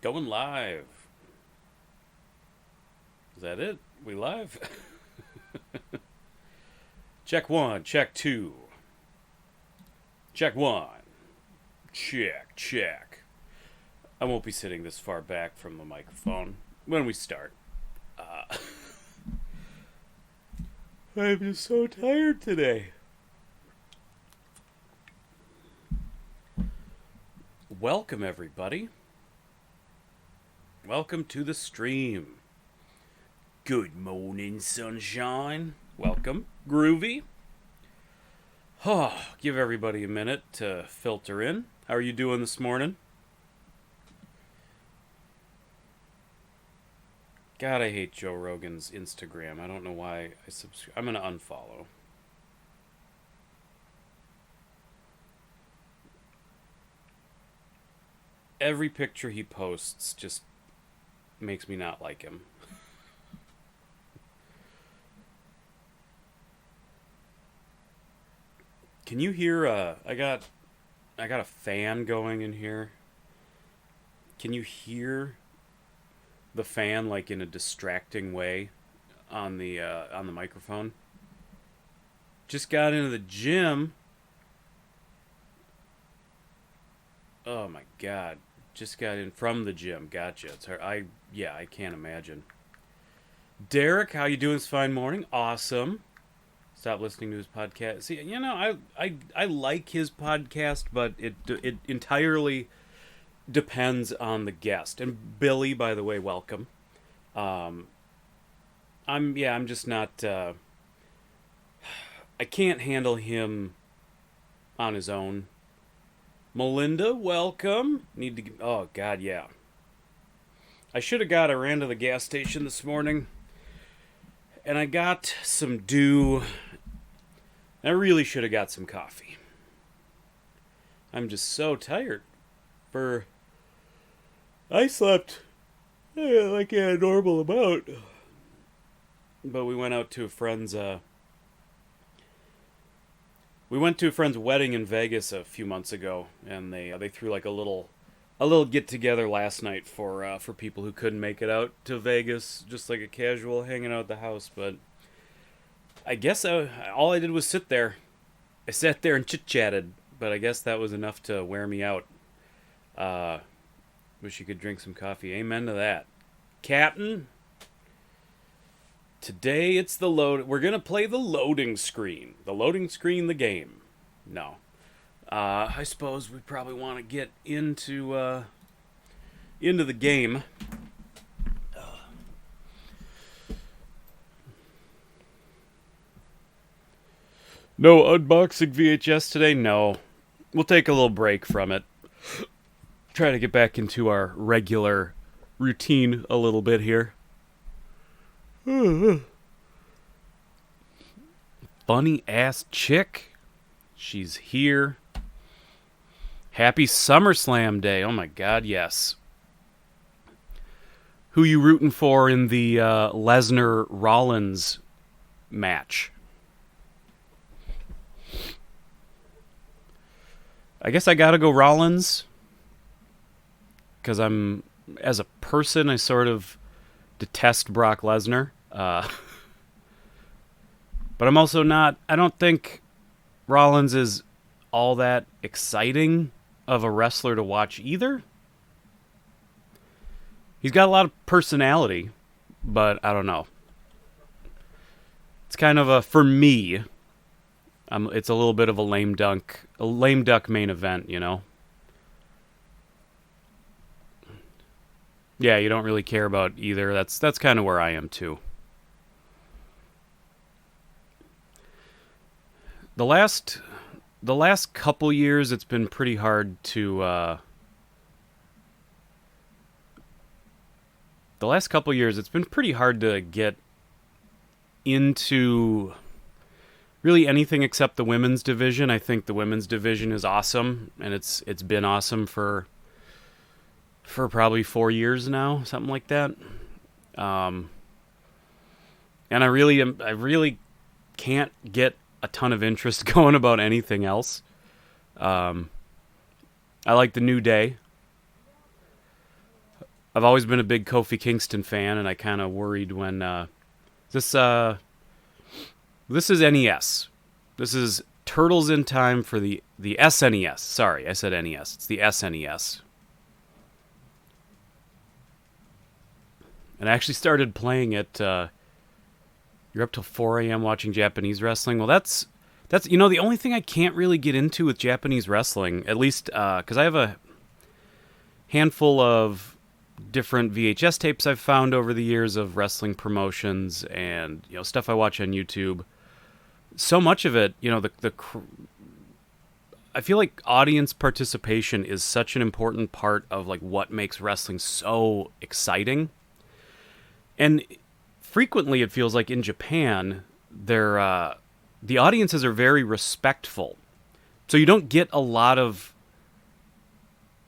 Going live. Is that it? We live? Check one, check two. Check one. Check. I won't be sitting this far back from the microphone when we start. I'm just so tired today. Welcome, everybody. Welcome to the stream. Good morning, sunshine. Welcome, Groovy. Oh, give everybody a minute to filter in. How are you doing this morning? God, I hate Joe Rogan's Instagram. I don't know why I subscribe. I'm going to unfollow. Every picture he posts just makes me not like him. Can you hear I got a fan going in here. Can you hear the fan like in a distracting way on the microphone? Just got into the gym. Oh my god. Just got in from the gym. Gotcha. It's hard. I can't imagine. Derek, how you doing this fine morning? Awesome. Stop listening to his podcast. See, I like his podcast, but it entirely depends on the guest. And Billy, by the way, welcome. I'm just not. I can't handle him on his own. Melinda, welcome. Need to. Oh God, yeah. I ran to the gas station this morning, and I got some dew. I really should have got some coffee. I'm just so tired. I slept like a normal amount, but we went out to a friend's. We went to a friend's wedding in Vegas a few months ago, and they threw like a little get together last night for people who couldn't make it out to Vegas, just like a casual hanging out at the house. But I guess all I did was sit there. I sat there and chit chatted, but I guess that was enough to wear me out. Wish you could drink some coffee. Amen to that, Captain. Today it's the load. We're gonna play the loading screen. The loading screen, the game. No, I suppose we probably want to get into the game. No unboxing VHS today. No, we'll take a little break from it. Try to get back into our regular routine a little bit here. Funny ass chick. She's here. Happy SummerSlam Day. Oh my god, yes. Who you rooting for in the Lesnar-Rollins match? I guess I gotta go Rollins. Because as a person, I sort of detest Brock Lesnar. But I'm also not. I don't think Rollins is all that exciting of a wrestler to watch either. He's got a lot of personality, but I don't know. It's kind of for me, it's a little bit of a lame duck main event, you know? Yeah, you don't really care about either. That's kind of where I am too. The last couple years, it's been pretty hard to. The last couple years, it's been pretty hard to get into really anything except the women's division. I think the women's division is awesome, and it's been awesome for probably 4 years now, something like that. And I really can't get a ton of interest going about anything else. I like the New Day. I've always been a big Kofi Kingston fan, and I kind of worried when this this is NES. This is Turtles in Time for the SNES. Sorry, I said NES. It's the SNES. And I actually started playing it. You're up till 4 a.m. watching Japanese wrestling. Well, that's the only thing I can't really get into with Japanese wrestling, at least because I have a handful of different VHS tapes I've found over the years of wrestling promotions and stuff I watch on YouTube. So much of it, I feel like audience participation is such an important part of like what makes wrestling so exciting. And frequently it feels like in Japan, the audiences are very respectful. So you don't get a lot of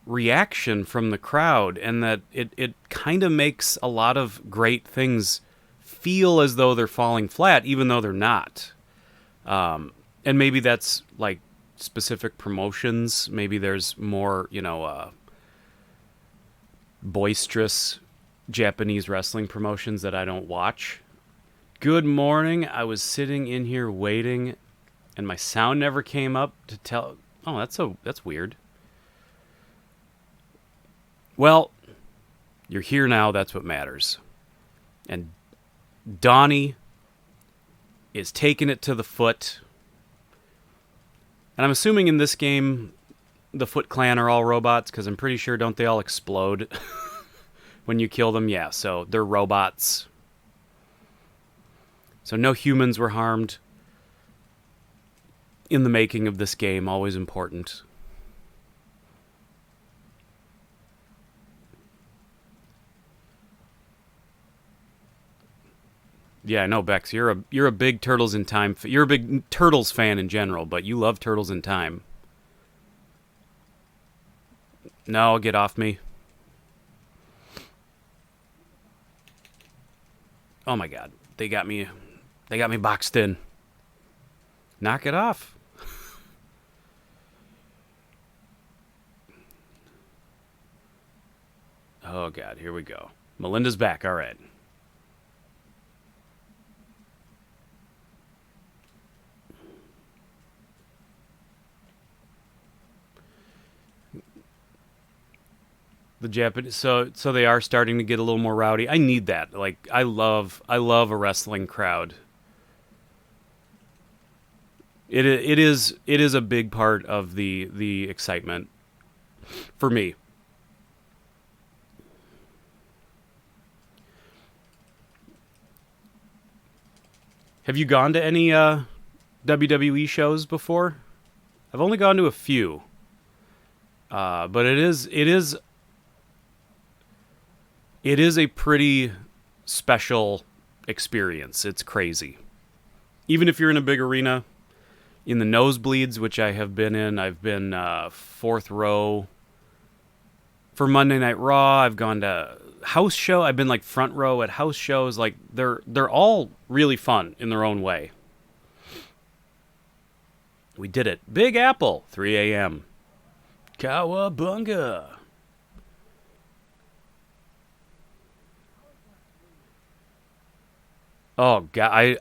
reaction from the crowd, and that it kind of makes a lot of great things feel as though they're falling flat, even though they're not. And maybe that's like specific promotions. Maybe there's more, boisterous Japanese wrestling promotions that I don't watch. Good morning. I was sitting in here waiting, and my sound never came up to tell. Oh, that's weird. Well, you're here now. That's what matters. And Donnie is taking it to the foot. And I'm assuming in this game, the Foot Clan are all robots, because I'm pretty sure, don't they all explode when you kill them? Yeah, so they're robots. So no humans were harmed in the making of this game. Always important. Yeah, I know, Bex. You're a big Turtles in Time. You're a big Turtles fan in general, but you love Turtles in Time. No, get off me. Oh my God, they got me boxed in. Knock it off. Oh God, here we go. Melinda's back. All right. The Japanese, so they are starting to get a little more rowdy. I need that. Like I love a wrestling crowd. It is a big part of the excitement for me. Have you gone to any WWE shows before? I've only gone to a few, but it is a pretty special experience. It's crazy. Even if you're in a big arena, in the nosebleeds, which I have been in, I've been fourth row for Monday Night Raw. I've gone to house show. I've been like front row at house shows. Like they're all really fun in their own way. We did it. Big Apple, 3 a.m. Cowabunga. Oh God,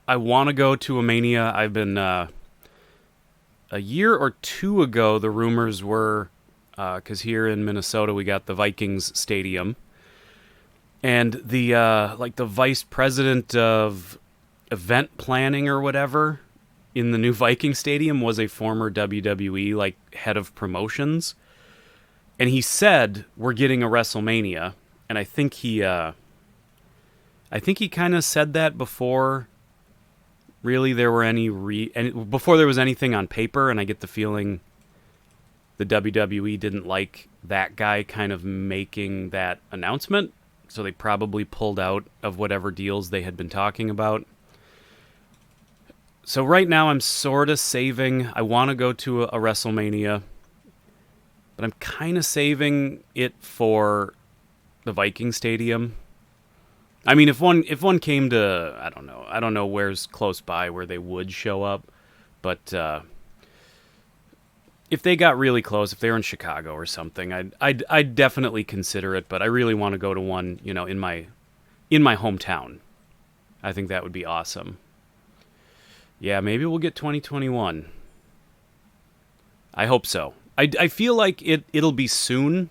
I want to go to a Mania. I've been a year or two ago. The rumors were because here in Minnesota we got the Vikings Stadium, and the the vice president of event planning or whatever in the new Viking Stadium was a former WWE head of promotions, and he said we're getting a WrestleMania, and I think he kind of said that before really there were before there was anything on paper, and I get the feeling the WWE didn't like that guy kind of making that announcement, so they probably pulled out of whatever deals they had been talking about. So right now I'm sort of saving. I want to go to a WrestleMania, but I'm kind of saving it for the Viking Stadium. I mean, if one came to, I don't know where's close by where they would show up, but if they got really close, if they were in Chicago or something, I'd definitely consider it. But I really want to go to one, in my hometown. I think that would be awesome. Yeah, maybe we'll get 2021. I hope so. I feel like it'll be soon,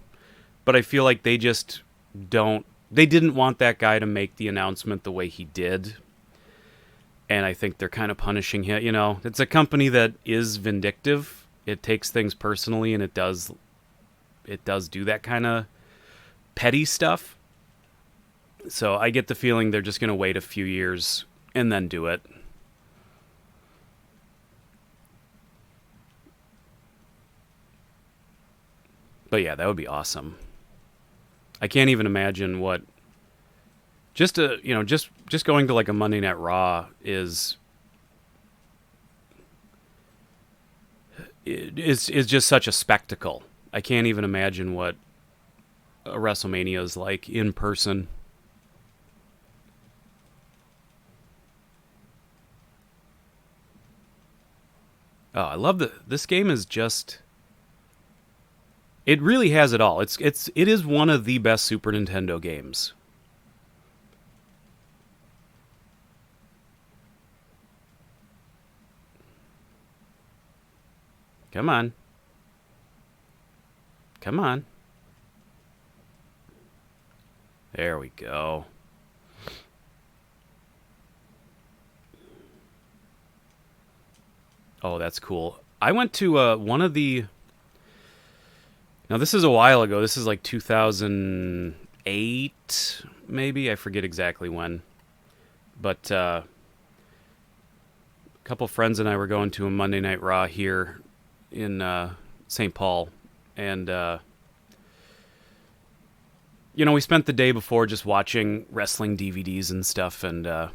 but I feel like they just don't. They didn't want that guy to make the announcement the way he did. And I think they're kind of punishing him. It's a company that is vindictive. It takes things personally, and it does do that kind of petty stuff. So I get the feeling they're just going to wait a few years and then do it. But yeah, that would be awesome. I can't even imagine what just going to like a Monday Night Raw is just such a spectacle. I can't even imagine what a WrestleMania is like in person. Oh, I love this game is just. It really has it all. It is one of the best Super Nintendo games. Come on. Come on. There we go. Oh, that's cool. I went to one of the... Now, this is a while ago. This is like 2008, maybe? I forget exactly when. But a couple friends and I were going to a Monday Night Raw here in St. Paul. And, we spent the day before just watching wrestling DVDs and stuff. And we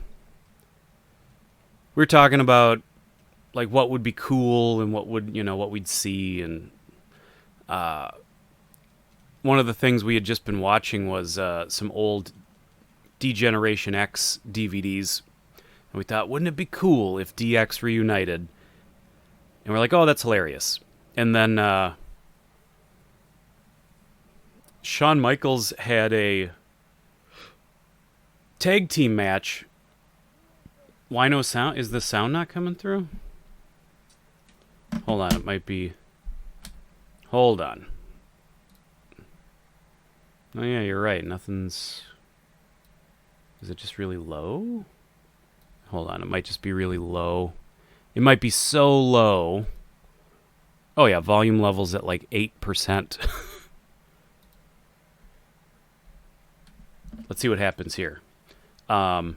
were talking about, like, what would be cool and what we'd see. And one of the things we had just been watching was some old D-Generation X DVDs. And we thought, wouldn't it be cool if DX reunited? And we're like, oh, that's hilarious. And then Shawn Michaels had a tag team match. Why no sound? Is the sound not coming through? Hold on, it might be... Hold on. Oh, yeah, you're right. Nothing's... Is it just really low? Hold on, it might just be really low. It might be so low. Oh, yeah, volume level's at like 8%. Let's see what happens here. I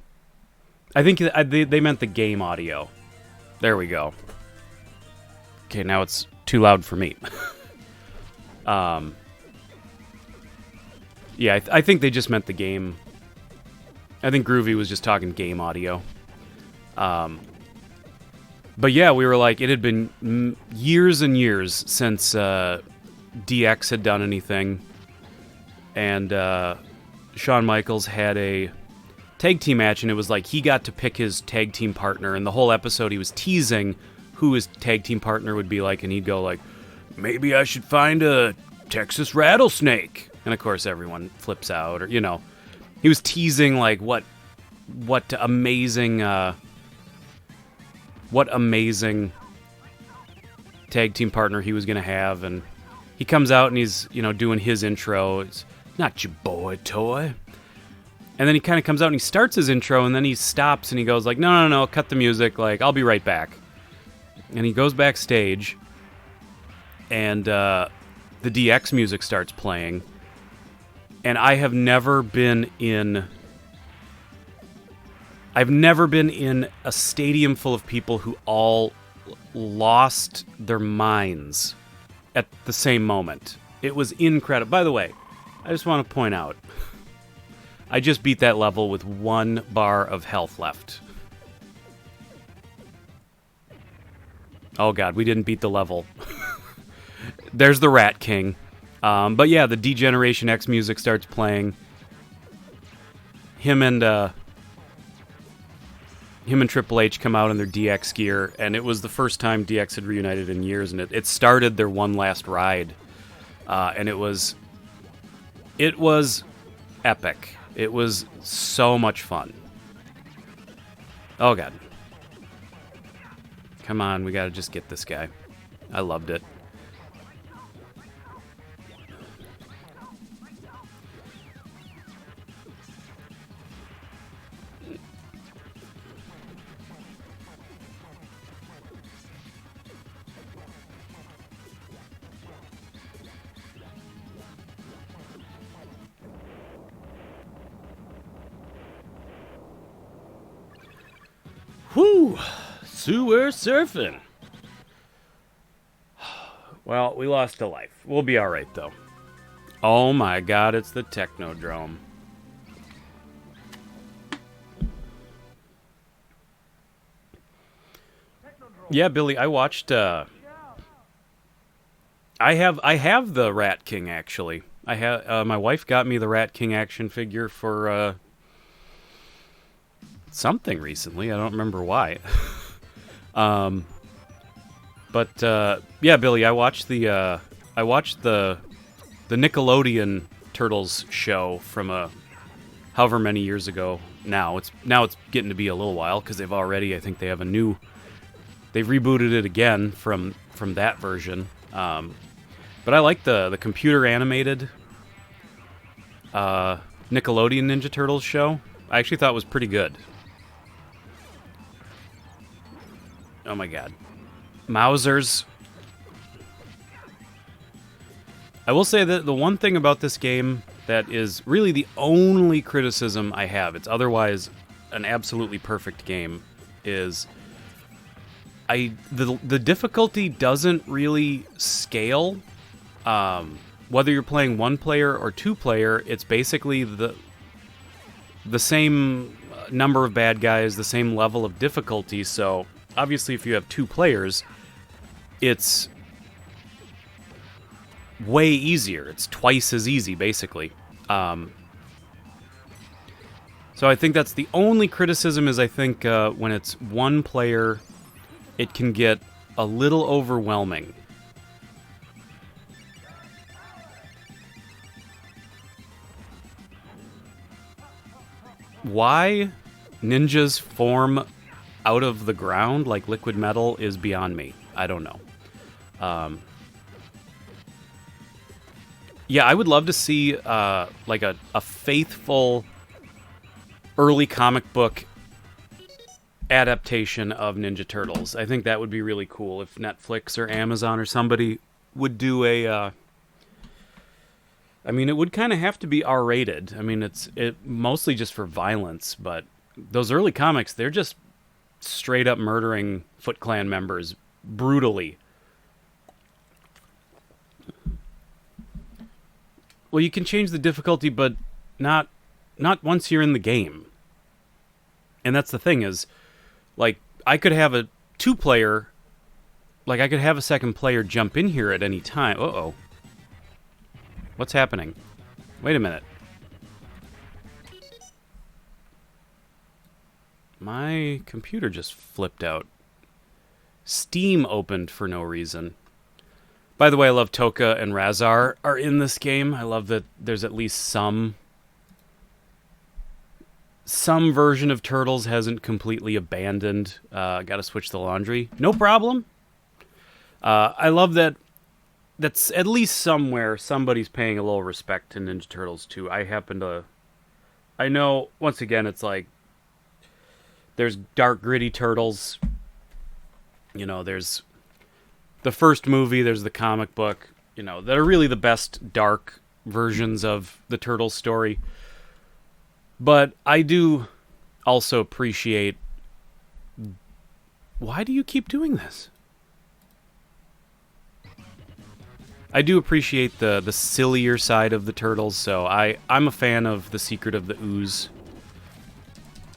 think they meant the game audio. There we go. Okay, now it's too loud for me. Yeah, I think they just meant the game. I think Groovy was just talking game audio. But yeah, we were like, it had been years and years since DX had done anything. And Shawn Michaels had a tag team match, and it was like he got to pick his tag team partner. And the whole episode he was teasing who his tag team partner would be like, and he'd go like, maybe I should find a Texas rattlesnake. And of course everyone flips out, or he was teasing like what amazing tag team partner he was gonna have. And he comes out and he's doing his intro. It's not your boy toy. And then he kind of comes out and he starts his intro, and then he stops and he goes like, no, cut the music, like I'll be right back. And he goes backstage, and the DX music starts playing. And I've never been in a stadium full of people who all lost their minds at the same moment. It was incredible. By the way, I just want to point out, I just beat that level with 1 bar of health left. Oh god, we didn't beat the level. There's the Rat King. But yeah, the D-Generation X music starts playing. Him and him and Triple H come out in their DX gear, and it was the first time DX had reunited in years, and it started their one last ride, and it was epic. It was so much fun. Oh god, come on, we gotta just get this guy. I loved it. Whew! Sewer surfing. Well, we lost a life. We'll be alright, though. Oh my god, it's the Technodrome. Yeah, Billy, I watched, I have the Rat King, actually. I have, my wife got me the Rat King action figure for, something recently. I don't remember why. Yeah, Billy, I watched the Nickelodeon Turtles show from however many years ago. Now it's getting to be a little while because they've already, I think they have they've rebooted it again from that version. But I like the computer animated Nickelodeon Ninja Turtles show. I actually thought it was pretty good. Oh my god. Mausers. I will say that the one thing about this game that is really the only criticism I have, it's otherwise an absolutely perfect game, is the difficulty doesn't really scale. Whether you're playing one player or two player, it's basically the same number of bad guys, the same level of difficulty, so obviously if you have two players, it's way easier. It's twice as easy, basically. So I think that's the only criticism is I think when it's one player, it can get a little overwhelming. Why ninjas form out of the ground like liquid metal is beyond me. I don't know. Yeah, I would love to see like a faithful early comic book adaptation of Ninja Turtles. I think that would be really cool if Netflix or Amazon or somebody would do a... I mean, it would kind of have to be R-rated. I mean, it's mostly just for violence, but those early comics, they're just straight up murdering Foot Clan members brutally. Well, you can change the difficulty, but not once you're in the game. And that's the thing is, like, I could have a two-player, like, I could have a second player jump in here at any time. Uh-oh. What's happening? Wait a minute. My computer just flipped out. Steam opened for no reason. By the way, I love Toka and Razar are in this game. I love that there's at least some version of Turtles hasn't completely abandoned. Gotta switch the laundry. No problem. I love that that's at least somewhere somebody's paying a little respect to Ninja Turtles 2. I know, once again, it's like there's dark, gritty Turtles. You know, there's the first movie, there's the comic book, you know, that are really the best dark versions of the Turtles story. But I do also appreciate... Why do you keep doing this? I do appreciate the sillier side of the Turtles, so I'm a fan of The Secret of the Ooze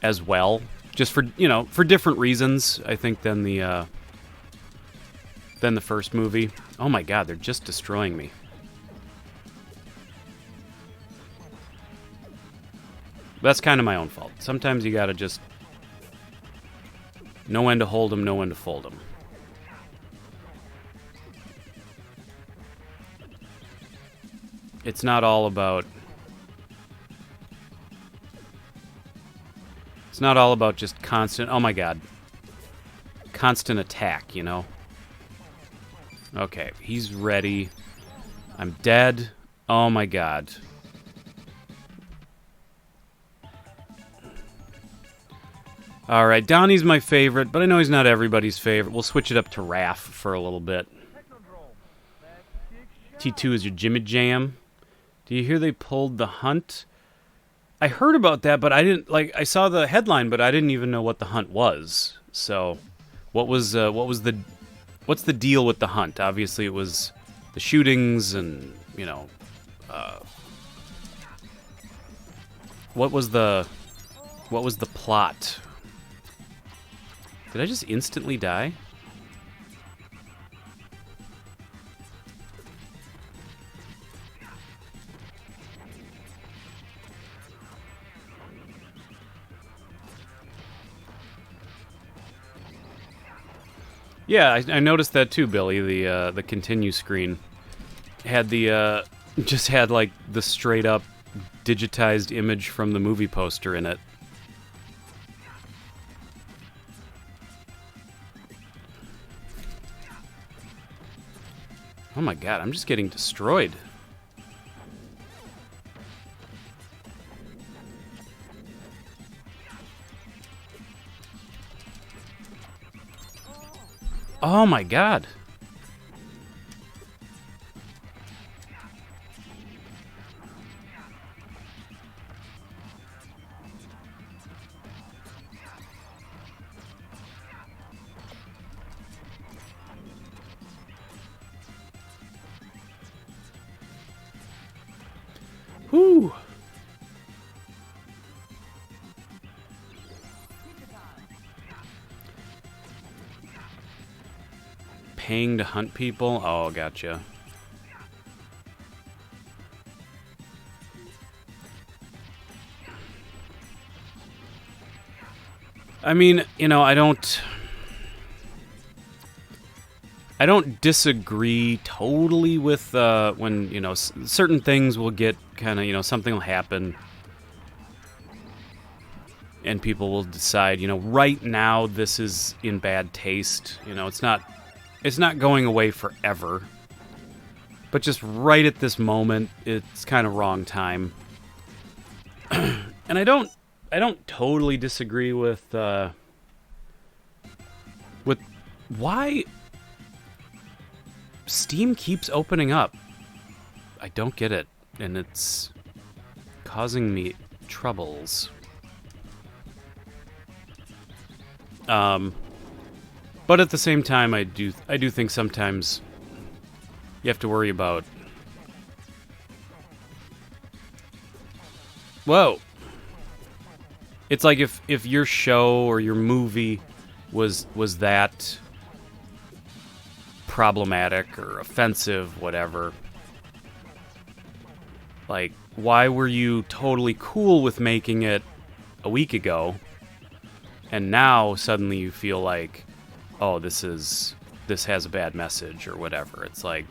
as well. Just for, you know, for different reasons, I think, than the first movie. Oh my god, they're just destroying me. That's kind of my own fault. Sometimes you gotta just Know when to hold 'em, know when to fold 'em. It's not all about... It's not all about just constant... Oh my god. Constant attack, you know? Okay, he's ready. I'm dead. Oh my god. Alright, Donnie's my favorite, but I know he's not everybody's favorite. We'll switch it up to Raph for a little bit. T2 is your Jimmy Jam. Do you hear they pulled the hunt? I heard about that, but I didn't... Like, I saw the headline, but I didn't even know what the hunt was. So, what's the deal with the hunt? Obviously, it was the shootings and, you know... What was the plot? Did I just instantly die? Yeah, I noticed that too, Billy. The continue screen had the just had like the straight up digitized image from the movie poster in it. Oh my god, I'm just getting destroyed. Oh my god. Whew. Paying to hunt people? Oh, gotcha. I mean, you know, I don't disagree totally with when, you know, certain things will get kind of, you know, something will happen and people will decide, you know, right now this is in bad taste. You know, it's not going away forever. But just right at this moment, it's kind of wrong time. And I don't totally disagree with why Steam keeps opening up. I don't get it, and it's causing me troubles. But at the same time, I do think sometimes you have to worry about... Whoa! It's like if your show or your movie was that problematic or offensive, whatever. Like, why were you totally cool with making it a week ago, and now suddenly you feel like, oh, this has a bad message or whatever? It's like,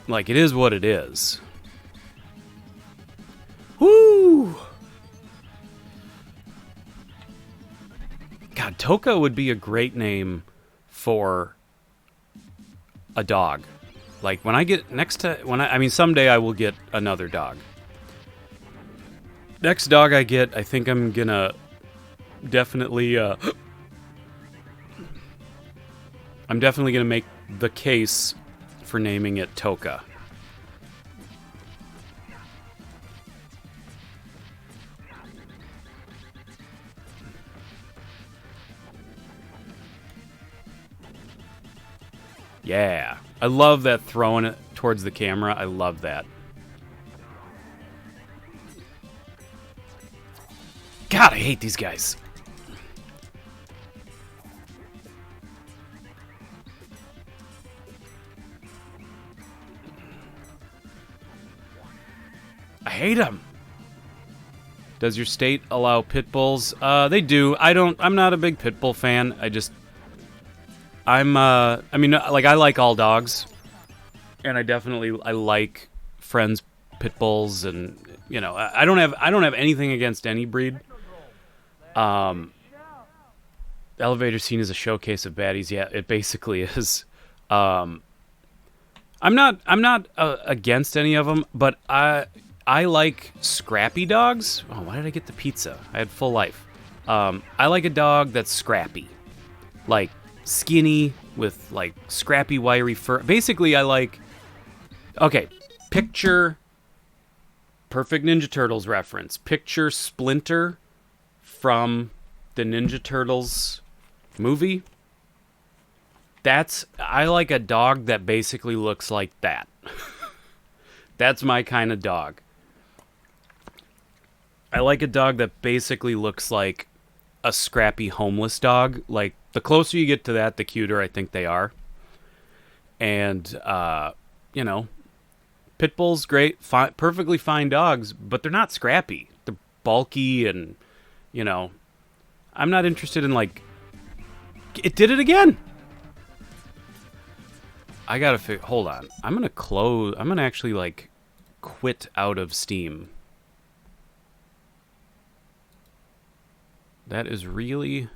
it is what it is. Woo! God, Toka would be a great name for a dog. Like, when I get I mean, someday I will get another dog. Next dog I get, I think I'm gonna definitely, I'm definitely gonna make the case for naming it Toka. Yeah. I love that throwing it towards the camera. I love that. God, I hate these guys. I hate them. Does your state allow pit bulls? They do. I'm not a big pit bull fan. I mean, like, I like all dogs. And I like friends pit bulls, and I don't have anything against any breed. The elevator scene is a showcase of baddies. Yeah, it basically is. I'm not against any of them, but I like scrappy dogs. Oh, why did I get the pizza? I had full life. I like a dog that's scrappy, like skinny with like scrappy, wiry fur. Basically, I like. Okay, picture perfect Ninja Turtles reference. Picture Splinter from the Ninja Turtles movie. I like a dog that basically looks like that. That's my kind of dog. I like a dog that basically looks like a scrappy homeless dog. Like, the closer you get to that, the cuter I think they are. And, pit bulls, great, perfectly fine dogs, but they're not scrappy. They're bulky, and, I'm not interested in, like... It did it again! I gotta hold on. I'm gonna actually, like, quit out of Steam. That is really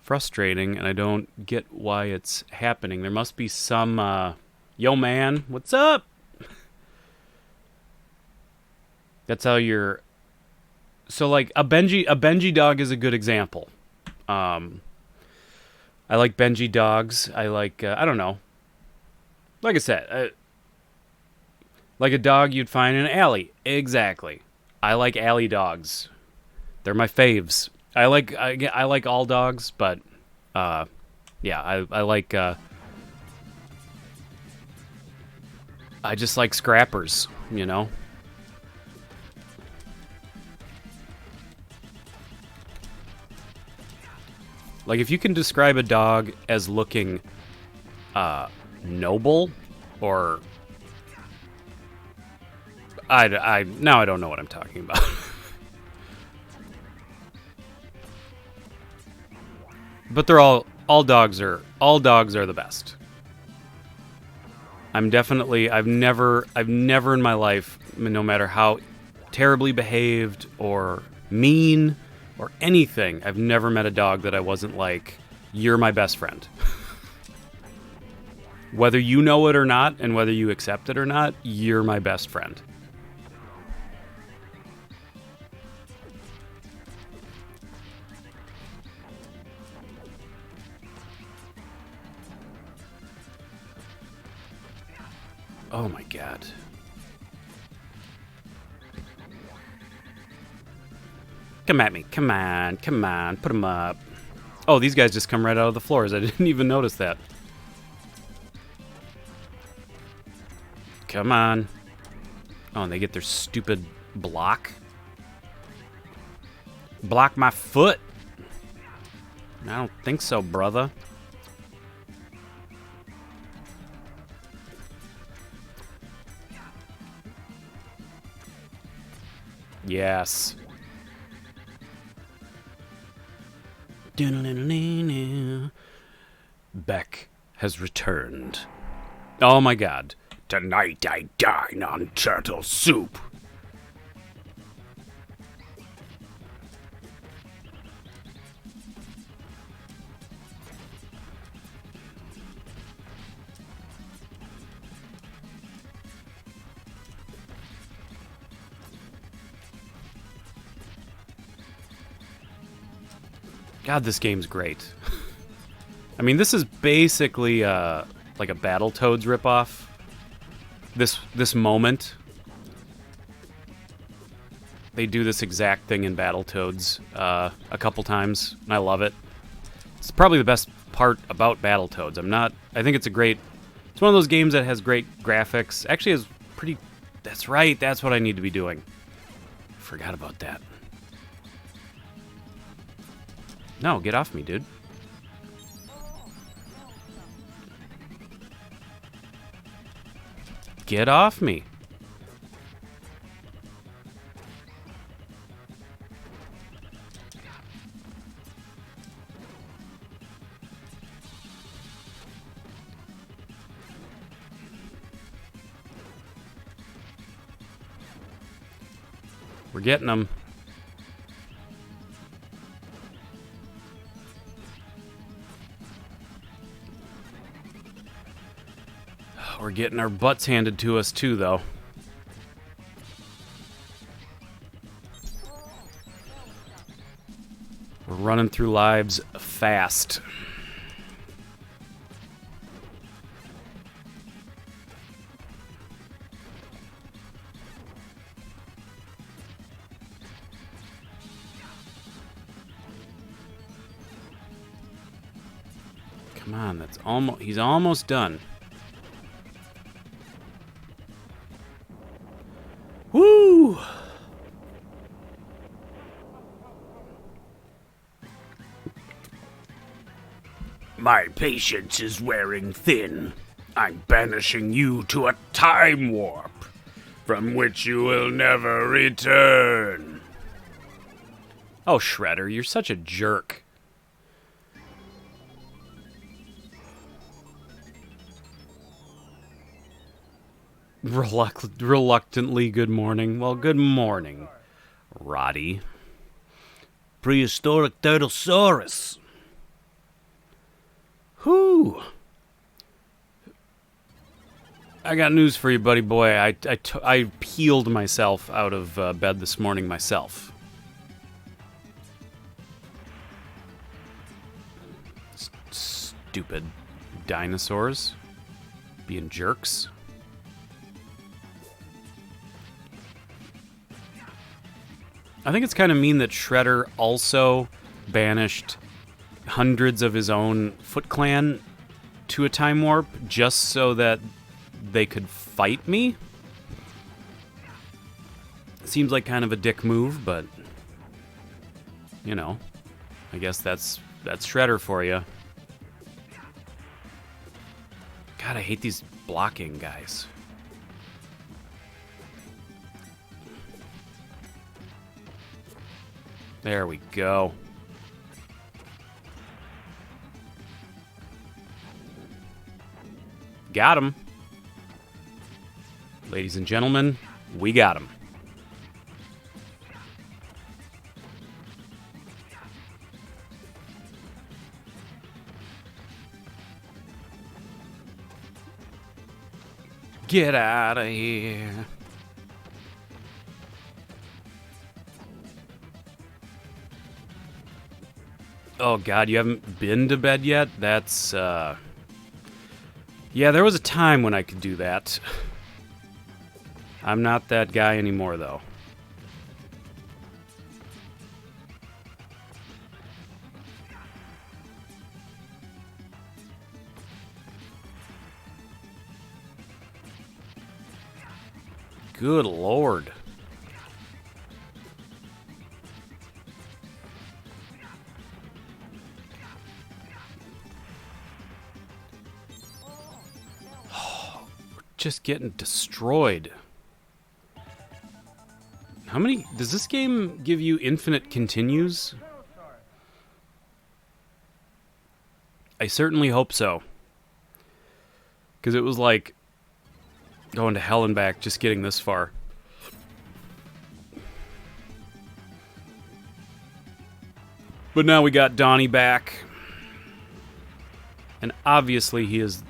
frustrating, and I don't get why it's happening. There must be some, yo, man, what's up? That's how you're... So, like, a Benji dog is a good example. I like Benji dogs. I like, I don't know. Like I said, like a dog you'd find in an alley. Exactly. I like alley dogs. They're my faves. I like all dogs, but, yeah, I like, I just like scrappers, Like, if you can describe a dog as looking noble, or now I don't know what I'm talking about. But they're all dogs are the best. I've never in my life, no matter how terribly behaved or mean or anything, I've never met a dog that I wasn't like, you're my best friend. Whether you know it or not, and whether you accept it or not, you're my best friend. Oh my god. Come at me. Come on. Come on. Put them up. Oh, these guys just come right out of the floors. I didn't even notice that. Come on. Oh, and they get their stupid block. Block my foot. I don't think so, brother. Yes. Beck has returned. Oh my god. Tonight I dine on turtle soup. God, this game's great. I mean, this is basically like a Battletoads ripoff. This moment, they do this exact thing in Battletoads a couple times, and I love it. It's probably the best part about Battletoads. I think it's it's one of those games that has great graphics. Actually, has pretty. That's right. That's what I need to be doing. Forgot about that. No, get off me, dude. Get off me. We're getting them. We're getting our butts handed to us, too, though. We're running through lives fast. Come on, that's almost. He's almost done. Woo! My patience is wearing thin. I'm banishing you to a time warp, from which you will never return. Oh, Shredder, you're such a jerk. Reluctantly, good morning. Well, good morning, Roddy. Prehistoric Turtlesaurus. Whew. I got news for you, buddy boy. I peeled myself out of bed this morning myself. Stupid dinosaurs being jerks. I think it's kind of mean that Shredder also banished hundreds of his own Foot Clan to a time warp just so that they could fight me. Seems like kind of a dick move, but you know, I guess that's Shredder for you. God, I hate these blocking guys. There we go. Got him. Ladies and gentlemen, we got him. Get out of here. Oh God, you haven't been to bed yet? That's, yeah, there was a time when I could do that. I'm not that guy anymore, though. Good Lord. Just getting destroyed. How many... Does this game give you infinite continues? I certainly hope so. Because it was like going to hell and back just getting this far. But now we got Donnie back. And obviously he is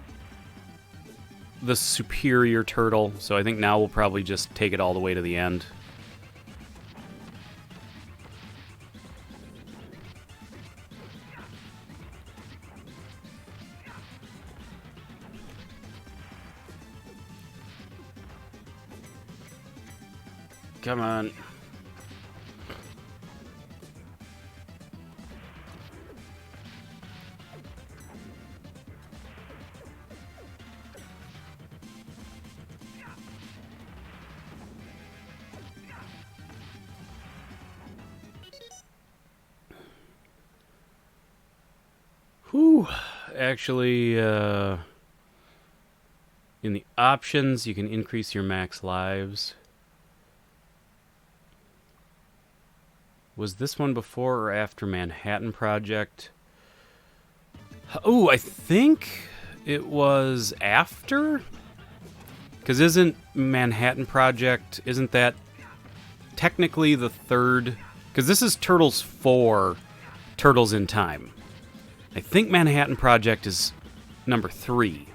the superior turtle, so I think now we'll probably just take it all the way to the end. Come on. Whew. Actually, in the options, you can increase your max lives. Was this one before or after Manhattan Project? Oh, I think it was after? Because isn't Manhattan Project, isn't that technically the third, because this is Turtles 4, Turtles in Time. I think Manhattan Project is number 3.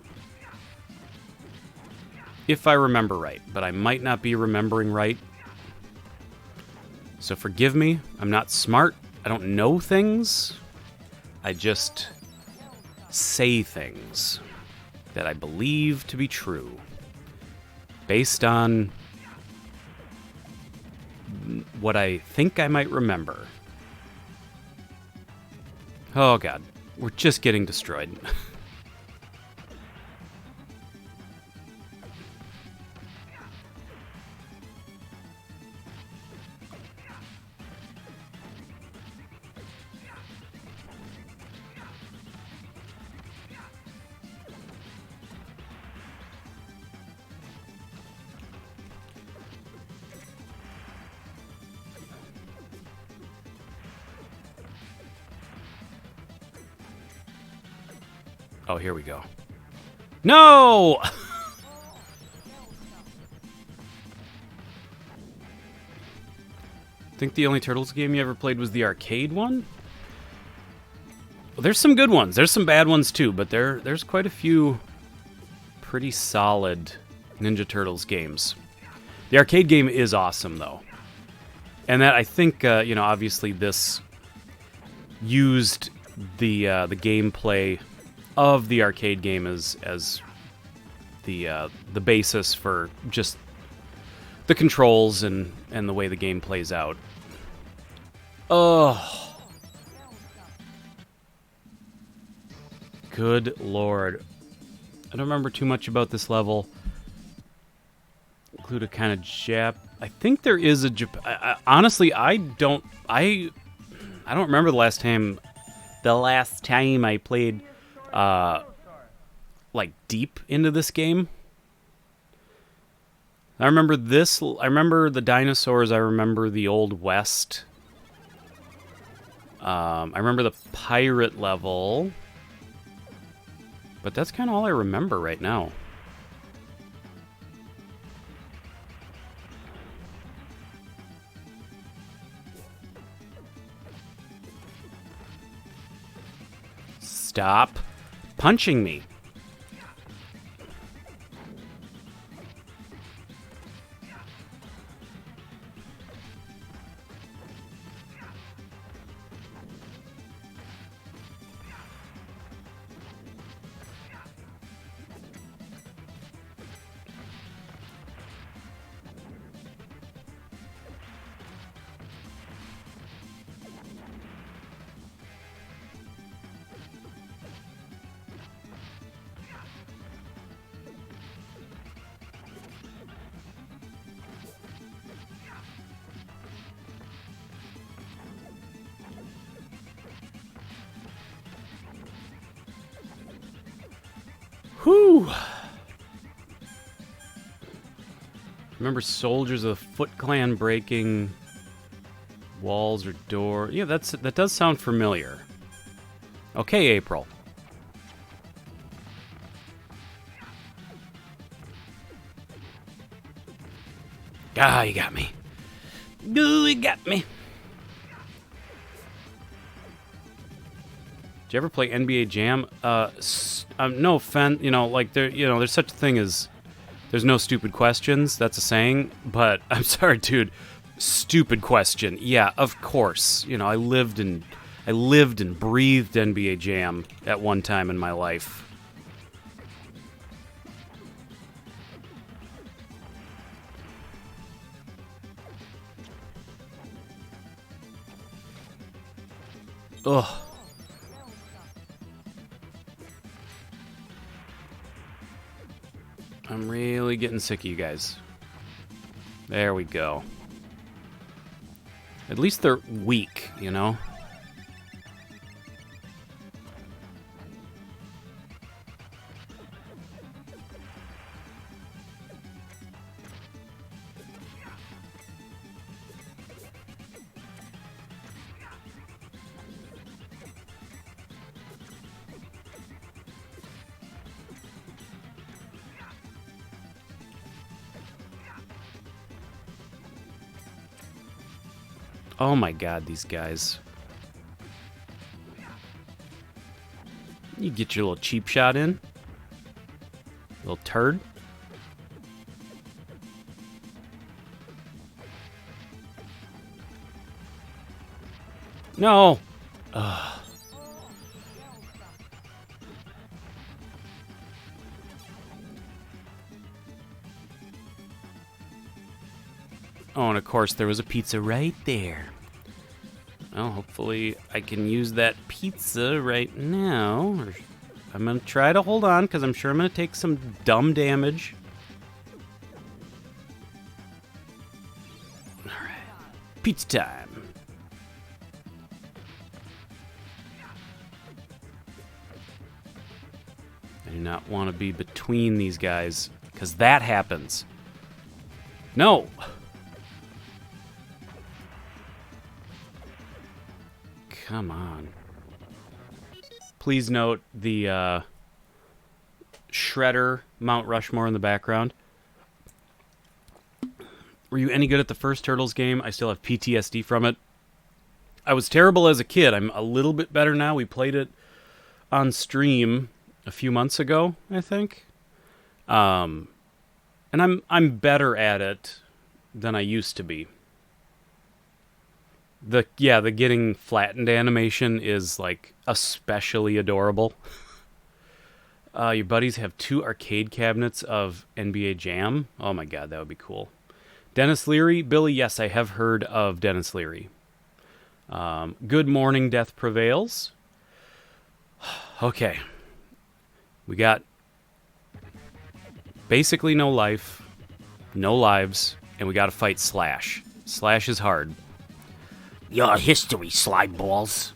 If I remember right, but I might not be remembering right. So forgive me, I'm not smart, I don't know things. I just say things that I believe to be true, based on what I think I might remember. Oh god, we're just getting destroyed. Oh, here we go. No! I think the only Turtles game you ever played was the arcade one? Well, there's some good ones. There's some bad ones too, but there's quite a few pretty solid Ninja Turtles games. The arcade game is awesome, though. And that, I think, obviously this used the gameplay of the arcade game as the basis for just the controls and the way the game plays out. Oh, good lord! I don't remember too much about this level. Include a kind of Jap. I think there is a honestly, I don't remember the last time I played like deep into this game. I remember this. I remember the dinosaurs. I remember the Old West. I remember the pirate level. But that's kind of all I remember right now. Stop punching me. Whew. Remember soldiers of the Foot Clan breaking walls or door. Yeah, that does sound familiar. Okay, April. Ah, you got me. Ooh, you got me. Did you ever play NBA Jam? No offense, there's such a thing as there's no stupid questions. That's a saying, but I'm sorry, dude. Stupid question. Yeah, of course. I lived and breathed NBA Jam at one time in my life. Ugh. I'm really getting sick of you guys. There we go. At least they're weak, you know? Oh my god, these guys. You get your little cheap shot in. Little turd. No! Ugh. Oh, and of course there was a pizza right there. Well, hopefully I can use that pizza right now. I'm going to try to hold on, because I'm sure I'm going to take some dumb damage. Alright. Pizza time. I do not want to be between these guys, because that happens. No! Come on. Please note the Shredder Mount Rushmore in the background. Were you any good at the first Turtles game? I still have PTSD from it. I was terrible as a kid. I'm a little bit better now. We played it on stream a few months ago, I think. And I'm better at it than I used to be. The getting flattened animation is like especially adorable. Your buddies have 2 arcade cabinets of NBA Jam. Oh my god, that would be cool. Dennis Leary, Billy, yes, I have heard of Dennis Leary. Good morning, Death Prevails. Okay. We got basically no life, no lives, and we gotta fight Slash. Slash is hard. Your history, slime balls.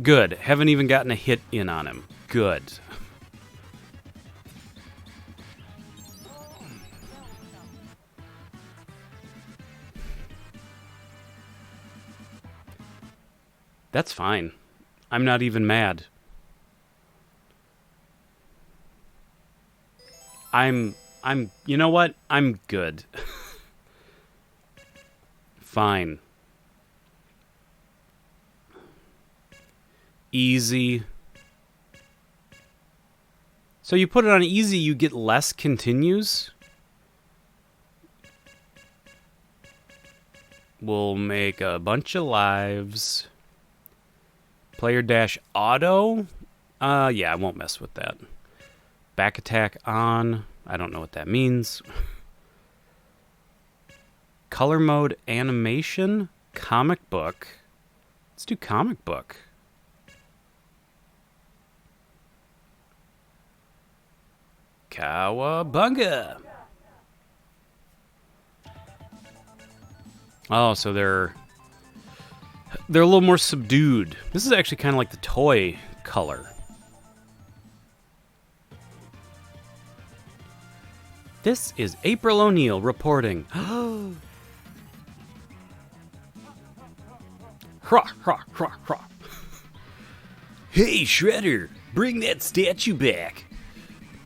Good. Haven't even gotten a hit in on him. Good. That's fine. I'm not even mad. You know what? I'm good. Fine. Easy. So you put it on easy, you get less continues? We'll make a bunch of lives. Player dash auto? Yeah, I won't mess with that. Back attack on. I don't know what that means. Color mode animation. Comic book. Let's do comic book. Cowabunga! Oh, so they're a little more subdued. This is actually kind of like the toy color. This is April O'Neil reporting. Hra, hra, hra, hra. Hey, Shredder, bring that statue back.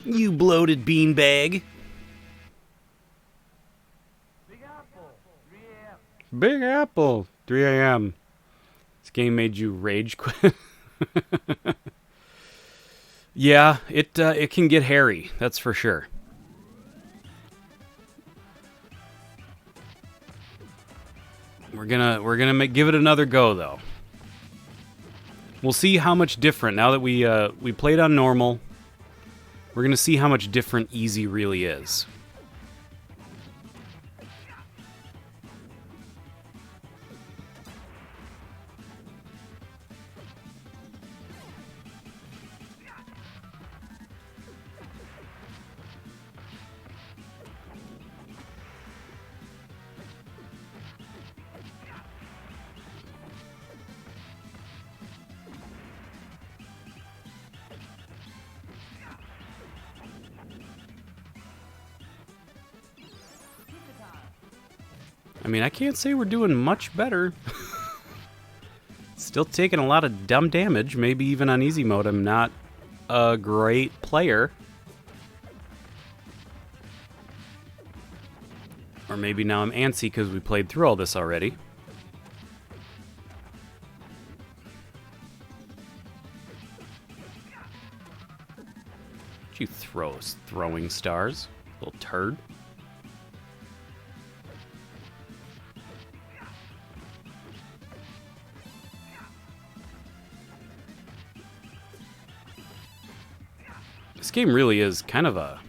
You bloated beanbag. Big Apple, 3 a.m. This game made you rage quit. Yeah, it can get hairy, that's for sure. We're gonna give it another go though. We'll see how much different now that we played on normal. We're gonna see how much different easy really is. I mean, I can't say we're doing much better. Still taking a lot of dumb damage, maybe even on easy mode. I'm not a great player. Or maybe now I'm antsy because we played through all this already. You throwing stars, little turd. This game really is kind of a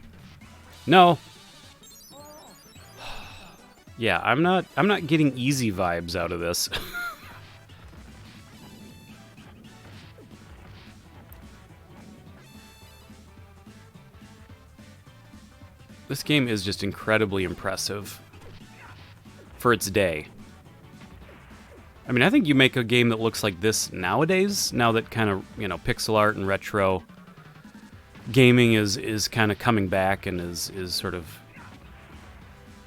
no. Yeah, I'm not getting easy vibes out of this. This game is just incredibly impressive for its day. I mean, I think you make a game that looks like this nowadays, now that kind of, pixel art and retro gaming is kind of coming back and is sort of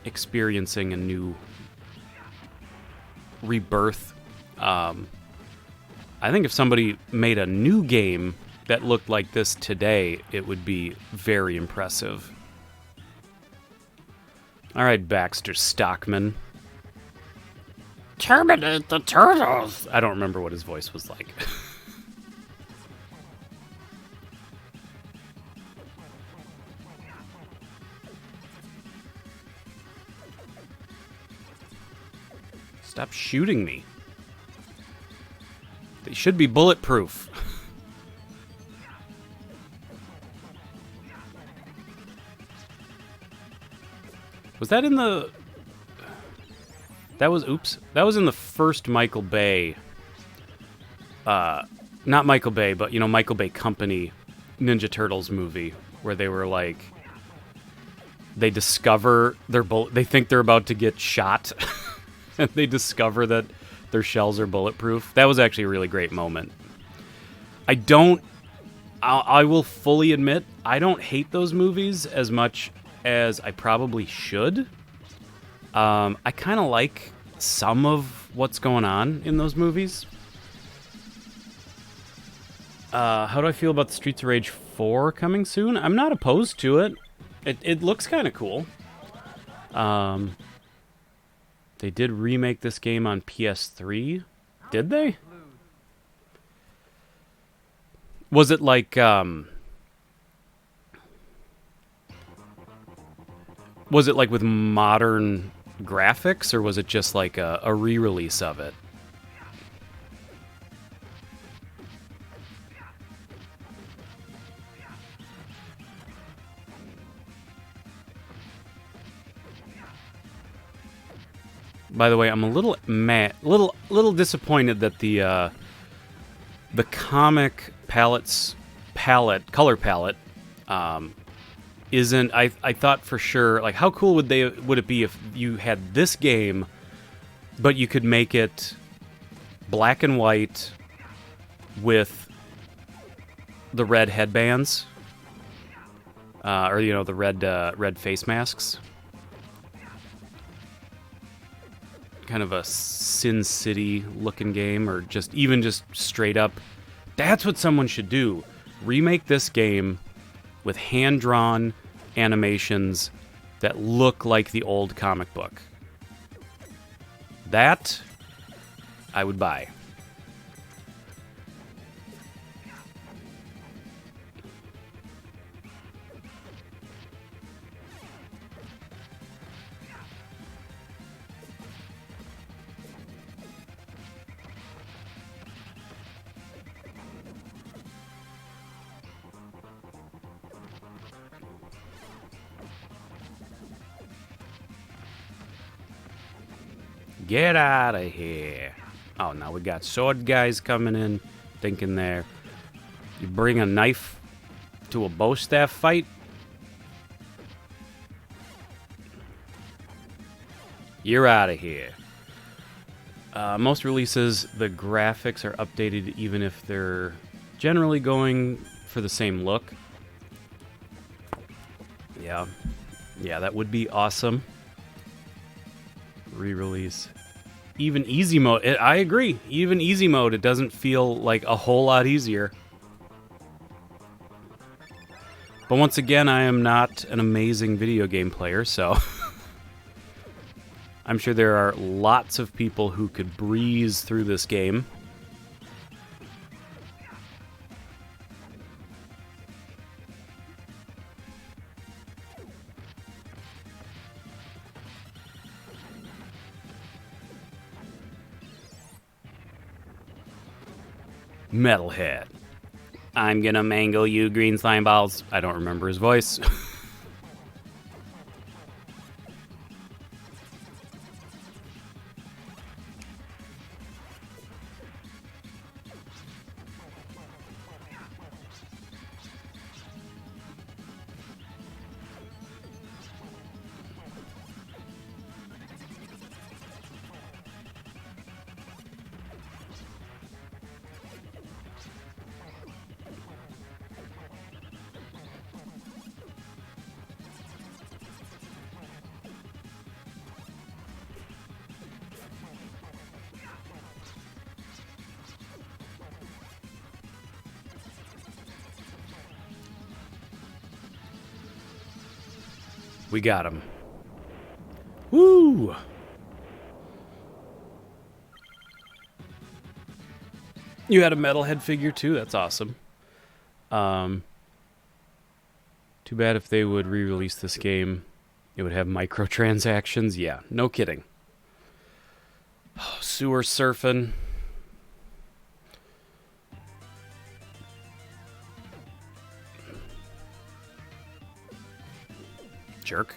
experiencing a new rebirth. I think if somebody made a new game that looked like this today, it would be very impressive. All right, Baxter Stockman. Terminate the turtles! I don't remember what his voice was like. Stop shooting me. They should be bulletproof. Was that in the... That was in the first Michael Bay... not Michael Bay, but, Michael Bay Company Ninja Turtles movie, where they were like... They discover they think they're about to get shot, and they discover that their shells are bulletproof. That was actually a really great moment. I will fully admit, I don't hate those movies as much as I probably should. I kind of like some of what's going on in those movies. How do I feel about the Streets of Rage 4 coming soon? I'm not opposed to it. It looks kind of cool. They did remake this game on PS3. Did they? Was it like, was it like with modern graphics, or was it just like a re-release of it? By the way, I'm a little little disappointed that the comic color palette isn't. I thought for sure, like, how cool would it be if you had this game, but you could make it black and white with the red headbands, or the red face masks. Kind of a Sin City looking game, or just straight up. That's what someone should do. Remake this game with hand-drawn animations that look like the old comic book. That I would buy. Get out of here. Oh, now we got sword guys coming in, thinking there. You bring a knife to a bow staff fight? You're out of here. Most releases, the graphics are updated even if they're generally going for the same look. Yeah, that would be awesome. Re-release. Even easy mode. I agree. Even easy mode, it doesn't feel like a whole lot easier. But once again, I am not an amazing video game player, so I'm sure there are lots of people who could breeze through this game. Metalhead. I'm gonna mangle you, green slime balls. I don't remember his voice. We got him. Woo! You had a Metalhead figure too? That's awesome. Too bad if they would re-release this game, it would have microtransactions. Yeah, no kidding. Oh, sewer surfing. Jerk.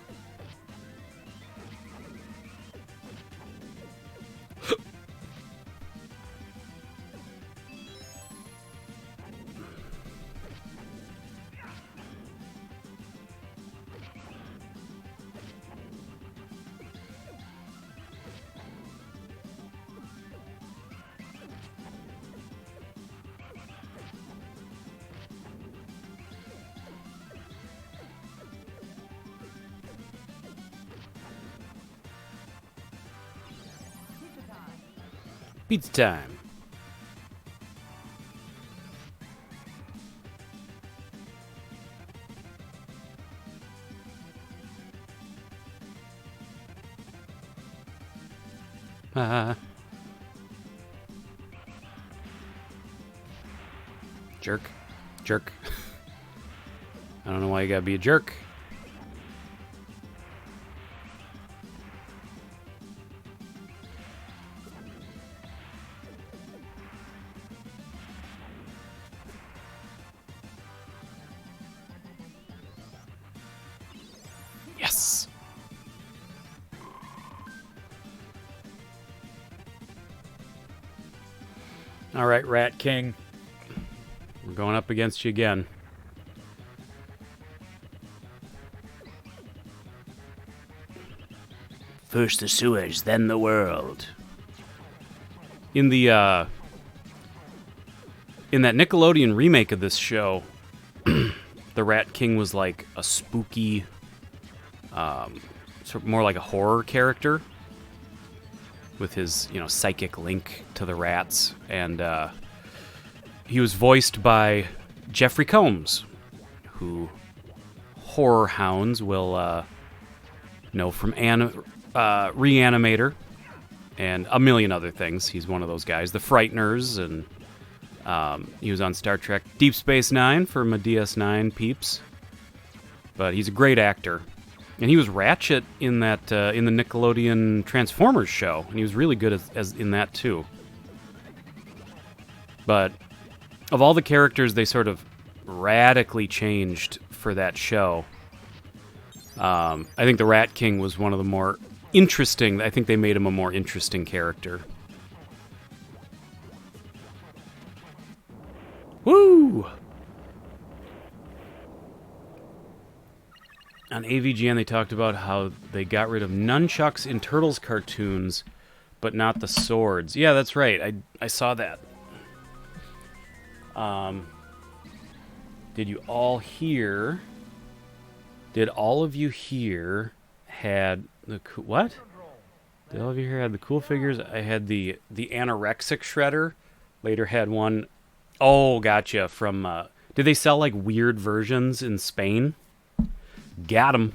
Pizza time. Jerk. Jerk. I don't know why you gotta be a jerk. Yes. All right, Rat King. We're going up against you again. First the sewers, then the world. In the in that Nickelodeon remake of this show, the Rat King was like a spooky, sort of more like a horror character with his, psychic link to the rats, and he was voiced by Jeffrey Combs, who horror hounds will know from Reanimator and a million other things. He's one of those guys. The Frighteners, and he was on Star Trek Deep Space Nine for my DS9 peeps. But he's a great actor. And he was Ratchet in that in the Nickelodeon Transformers show, and he was really good as in that too. But of all the characters they sort of radically changed for that show, I think the Rat King was one of the more interesting. I think they made him a more interesting character. Woo! On AVGN, they talked about how they got rid of nunchucks in Turtles cartoons, but not the swords. Yeah, that's right. I saw that. Did you all hear? Did all of you here had the what? Did all of you here had the cool figures? I had the anorexic shredder. Later had one. Oh, gotcha. From did they sell like weird versions in Spain? Got him.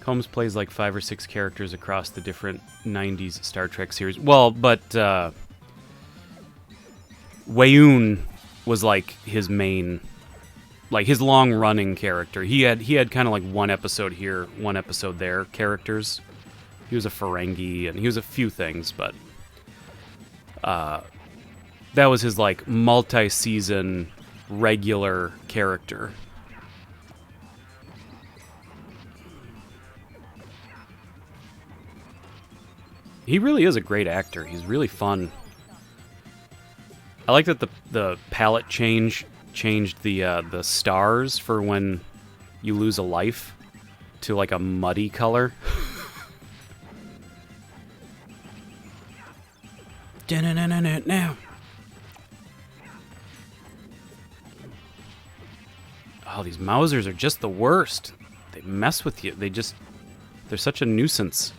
Combs plays like 5 or 6 characters across the different 90s Star Trek series. Well, but Wayoon was like his main, like his long-running character. He had kind of like one episode here, one episode there characters. He was a Ferengi, and he was a few things, but that was his like multi-season regular character. He really is a great actor. He's really fun. I like that the palette changed the stars for when you lose a life to like a muddy color. Now. Oh, these Mausers are just the worst. They mess with you. They're such a nuisance.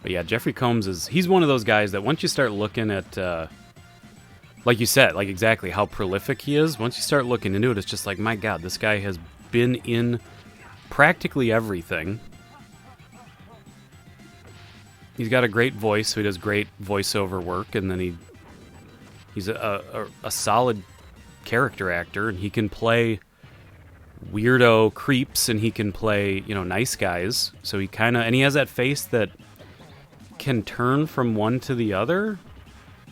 But yeah, Jeffrey Combs he's one of those guys that once you start looking at, like you said, like exactly how prolific he is, once you start looking into it, it's just like, my God, this guy has been in practically everything. He's got a great voice, so he does great voiceover work, and then he's a solid character actor, and he can play weirdo creeps, and he can play, nice guys. So and he has that face that can turn from one to the other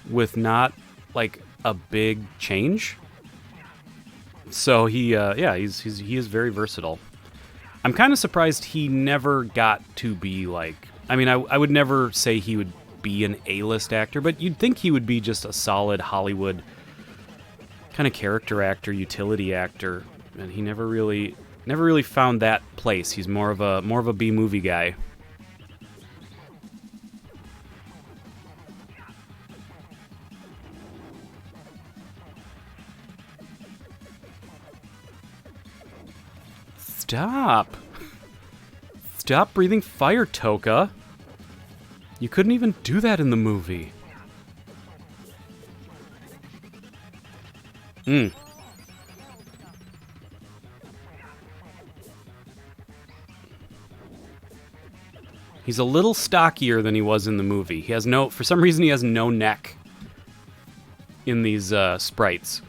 with not like a big change. So he is very versatile. I'm kind of surprised he never got to be like, I mean, I would never say he would be an A-list actor, but you'd think he would be just a solid Hollywood kind of character actor, utility actor, and he never really found that place. He's more of a B-movie guy. Stop breathing fire, Toka. You couldn't even do that in the movie. He's a little stockier than he was in the movie. For some reason he has no neck in these sprites.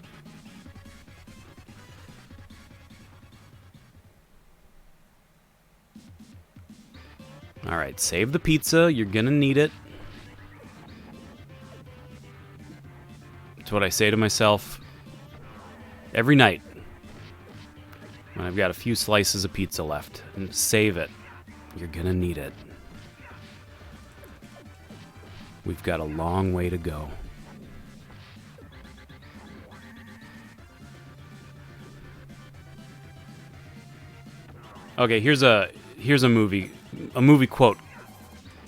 All right, save the pizza. You're gonna need it. It's what I say to myself every night when I've got a few slices of pizza left. And save it. You're gonna need it. We've got a long way to go. Okay, here's a movie quote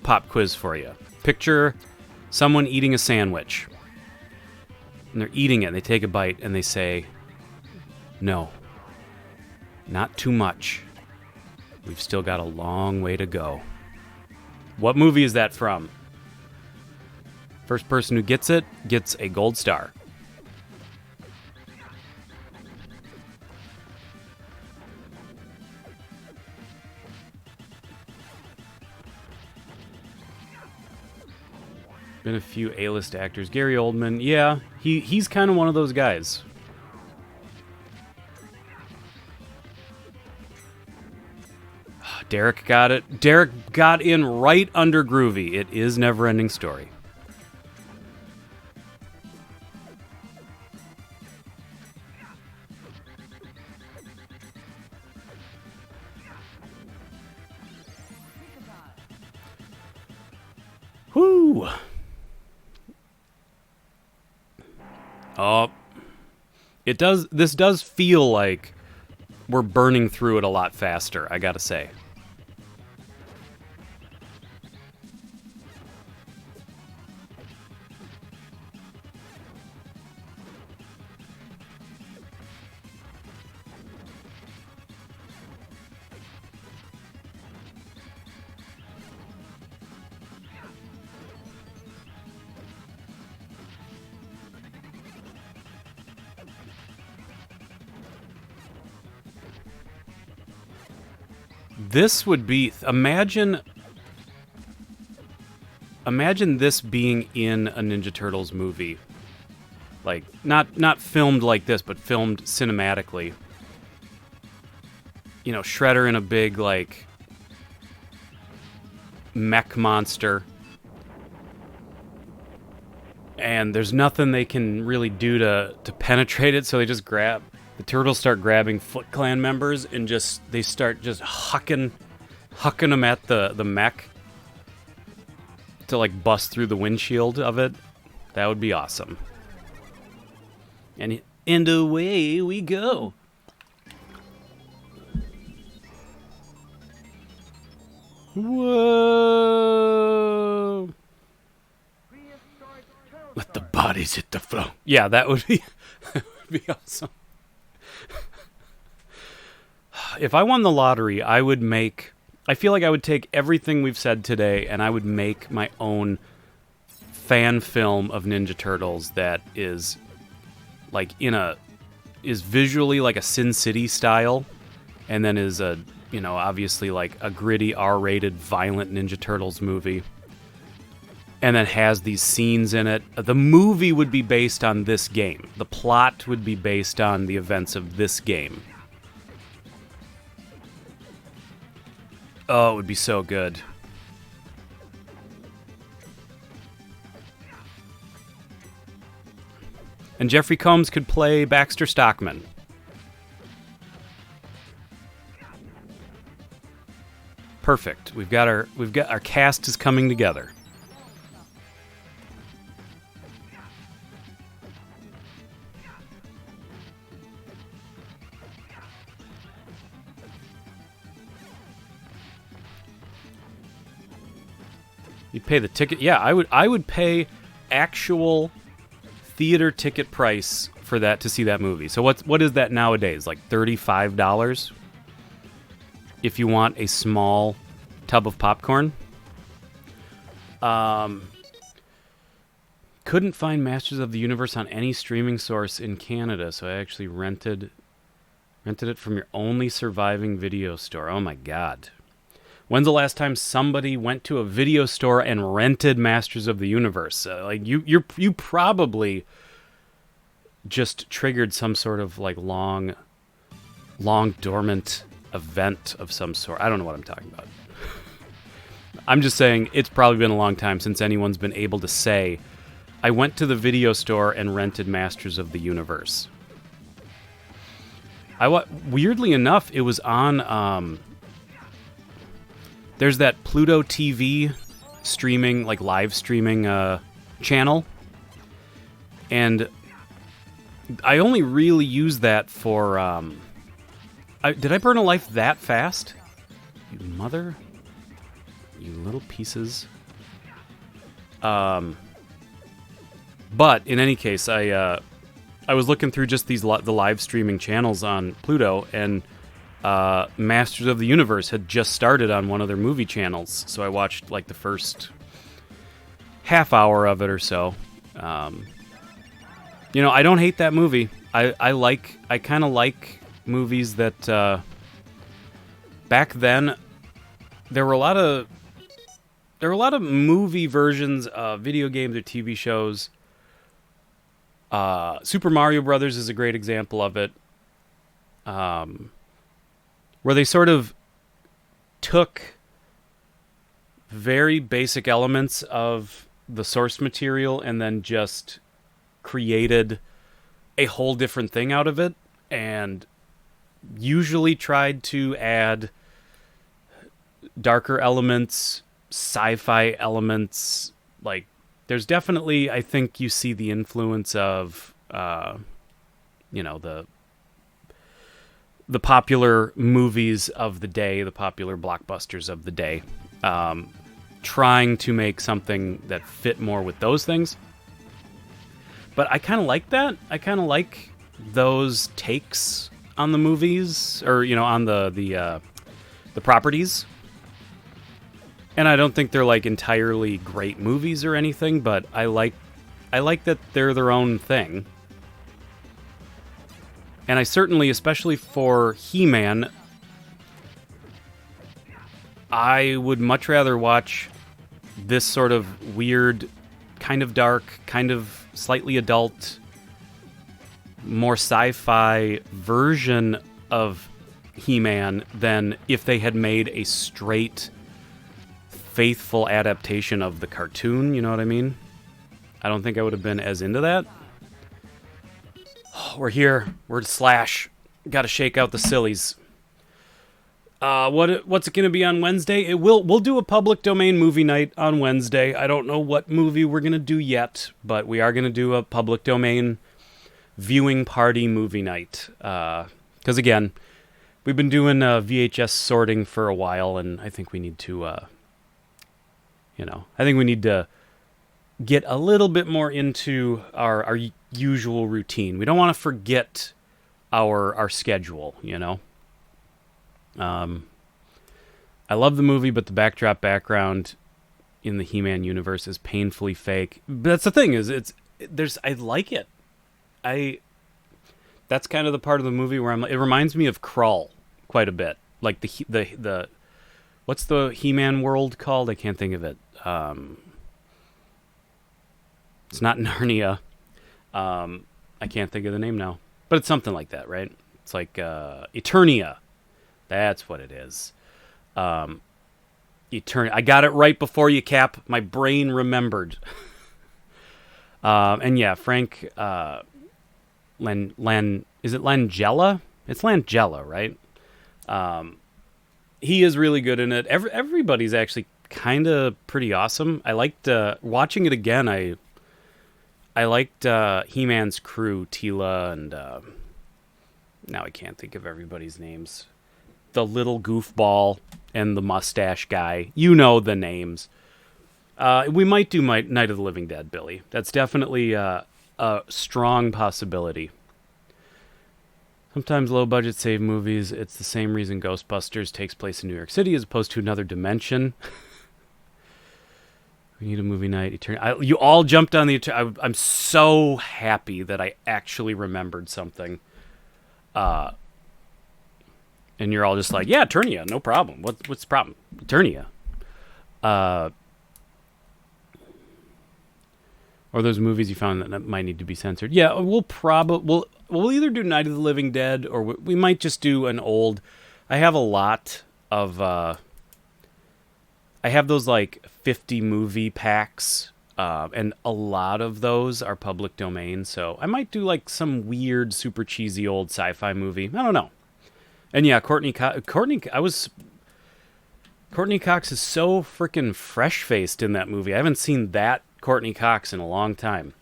pop quiz for you. Picture someone eating a sandwich. And they're eating it, and they take a bite, and they say, "No, not too much. We've still got a long way to go." What movie is that from? First person who gets it gets a gold star. Been a few A-list actors. Gary Oldman, yeah, he's kind of one of those guys. Derek got it. Derek got in right under Groovy. It is Never-Ending Story. Whoo! Oh, this does feel like we're burning through it a lot faster, I gotta say. This would be... Imagine this being in a Ninja Turtles movie. Like, not filmed like this, but filmed cinematically. You know, Shredder in a big, like, mech monster. And there's nothing they can really do to penetrate it, so they just grab... The turtles start grabbing Foot Clan members and they start just hucking them at the mech to, like, bust through the windshield of it. That would be awesome. And away we go. Whoa! Let the bodies hit the floor. Yeah, that would be awesome. If I won the lottery, I feel like I would take everything we've said today and I would make my own fan film of Ninja Turtles that is like is visually like a Sin City style, and then is obviously like a gritty R-rated violent Ninja Turtles movie. And then has these scenes in it. The movie would be based on this game. The plot would be based on the events of this game. Oh, it would be so good. And Jeffrey Combs could play Baxter Stockman. Perfect. We've got our cast is coming together. You pay the ticket. Yeah, I would pay actual theater ticket price for that to see that movie. So what is that nowadays? Like $35 if you want a small tub of popcorn. Couldn't find Masters of the Universe on any streaming source in Canada, so I actually rented it from your only surviving video store. Oh my god. When's the last time somebody went to a video store and rented Masters of the Universe? You probably just triggered some sort of like long dormant event of some sort. I don't know what I'm talking about. I'm just saying it's probably been a long time since anyone's been able to say, I went to the video store and rented Masters of the Universe. Weirdly enough, it was on... There's that Pluto TV streaming, like live streaming channel. And I only really use that for... did I burn a life that fast? You mother... You little pieces. But in any case, I was looking through just the live streaming channels on Pluto, and Masters of the Universe had just started on one of their movie channels, so I watched like the first half hour of it or so. I don't hate that movie. I kind of like movies that back then there were a lot of movie versions of video games or TV shows. Super Mario Brothers is a great example of it. Where they sort of took very basic elements of the source material and then just created a whole different thing out of it, and usually tried to add darker elements, sci-fi elements. Like, there's definitely, I think you see the influence of, the popular movies of the day, the popular blockbusters of the day, trying to make something that fit more with those things. But I kind of like that. I kind of like those takes on the movies, or on the properties. And I don't think they're like entirely great movies or anything, but I like that they're their own thing. And I certainly, especially for He-Man, I would much rather watch this sort of weird, kind of dark, kind of slightly adult, more sci-fi version of He-Man than if they had made a straight, faithful adaptation of the cartoon, you know what I mean? I don't think I would have been as into that. We're here. We're to Slash. Got to shake out the sillies. What's it going to be on Wednesday? We'll do a public domain movie night on Wednesday. I don't know what movie we're going to do yet, but we are going to do a public domain viewing party movie night. Because again, we've been doing VHS sorting for a while, and I think we need to, get a little bit more into our usual routine. We don't want to forget our schedule, you know. I love the movie, but the background in the He-Man universe is painfully fake. But that's the thing, I like it. That's kind of the part of the movie where it reminds me of Krull quite a bit. Like the what's the He-Man world called? I can't think of it. It's not Narnia. I can't think of the name now, but it's something like that, right? It's like Eternia. That's what it is. I got it right before you, Cap. My brain remembered. And yeah, Frank is it Langella? It's Langella, right? He is really good in it. Everybody's actually kind of pretty awesome. I liked watching it again. I liked He-Man's crew, Tila, and now I can't think of everybody's names. The little goofball and the mustache guy. You know the names. We might do Night of the Living Dead, Billy. That's definitely a strong possibility. Sometimes low-budget save movies, it's the same reason Ghostbusters takes place in New York City as opposed to another dimension. We need a movie night. You all jumped on the... I'm so happy that I actually remembered something. And you're all just like, yeah, Eternia, no problem. What's the problem? Eternia. Or those movies you found that might need to be censored. Yeah, we'll either do Night of the Living Dead or we might just do an old... I have a lot of... I have those like 50 movie packs, and a lot of those are public domain, so I might do like some weird, super cheesy old sci-fi movie. I don't know. And yeah, Courtney Cox is so freaking fresh-faced in that movie. I haven't seen that Courtney Cox in a long time.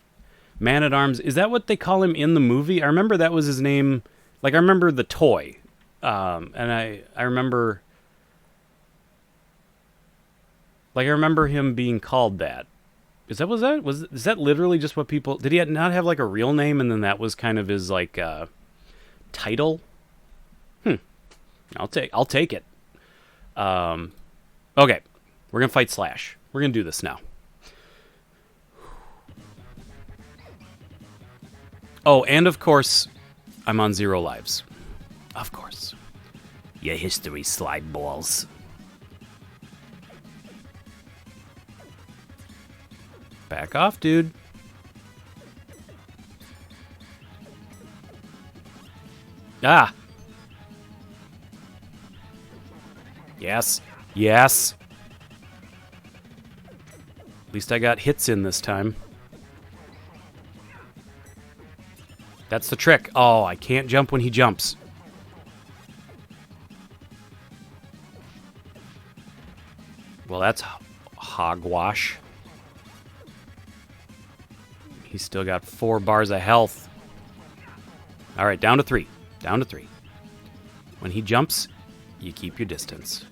Man-at-Arms, is that what they call him in the movie? I remember that was his name. Like, I remember the toy. And I remember... Like, I remember him being called that. Is that literally just what people... Did he not have, like, a real name, and then that was kind of his, like, title? I'll take it. Okay. We're going to fight Slash. We're going to do this now. Oh, and of course, I'm on 0 lives. Of course. Your history slide balls. Back off, dude. Ah. Yes. Yes. At least I got hits in this time. That's the trick. Oh, I can't jump when he jumps. Well, that's hogwash. He's still got 4 bars of health. All right, down to 3. Down to 3. When he jumps, you keep your distance.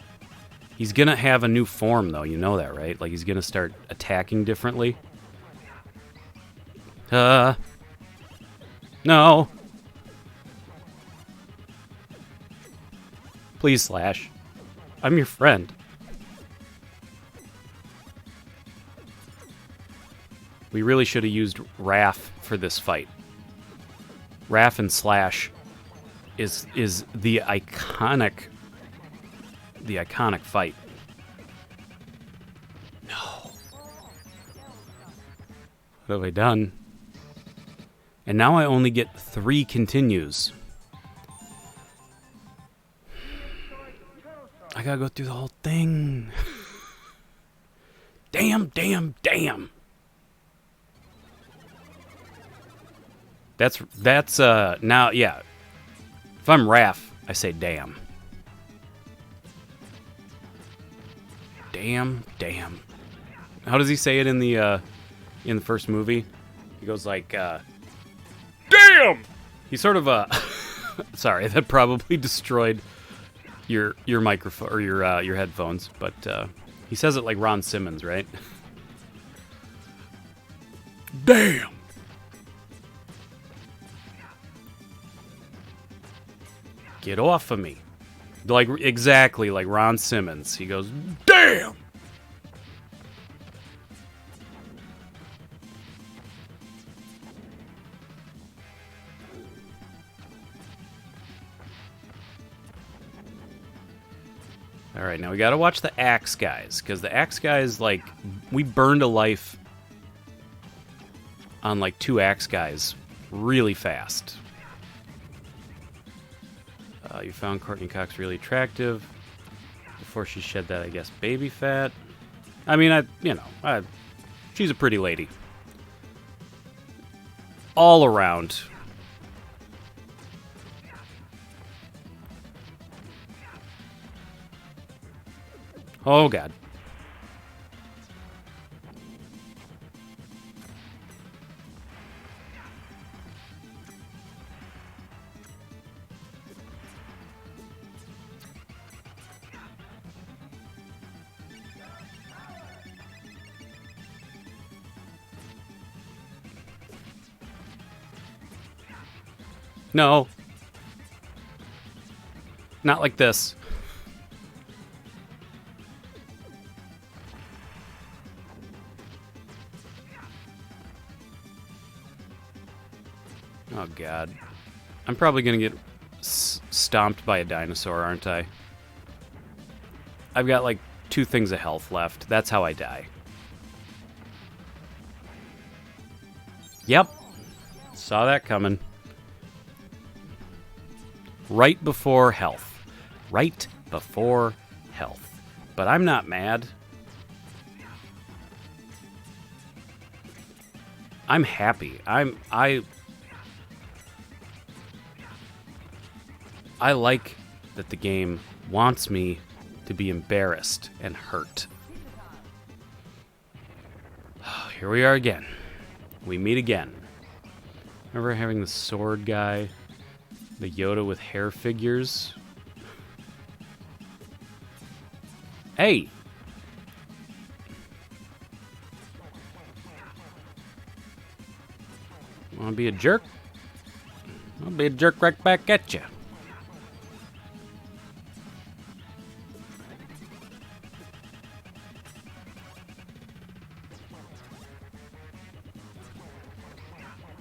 He's going to have a new form, though. You know that, right? Like, he's going to start attacking differently. No. Please, Slash. I'm your friend. We really should have used Raph for this fight. Raph and Slash is the iconic fight. What have I done? And now I only get 3 continues. I gotta go through the whole thing. Damn. That's now, yeah. If I'm Raph, I say damn. Damn. How does he say it in the first movie? He goes like, damn! He sort of, sorry, that probably destroyed your microphone or your headphones, but he says it like Ron Simmons, right? Damn! Get off of me. Like, exactly like Ron Simmons. He goes, damn! All right, now we gotta watch the Axe guys, because the Axe guys, like, we burned a life on, like, 2 Axe guys really fast. You found Courtney Cox really attractive before she shed that, I guess, baby fat. I mean, she's a pretty lady. All around. Oh, God. No. Not like this. Oh, God. I'm probably going to get stomped by a dinosaur, aren't I? I've got, like, 2 things of health left. That's how I die. Yep. Saw that coming. Right before health. Right before health. But I'm not mad. I'm happy. I like that the game wants me to be embarrassed and hurt. Here we are again. We meet again. Remember having the sword guy, the Yoda with hair figures? Hey! Wanna be a jerk? I'll be a jerk right back at you.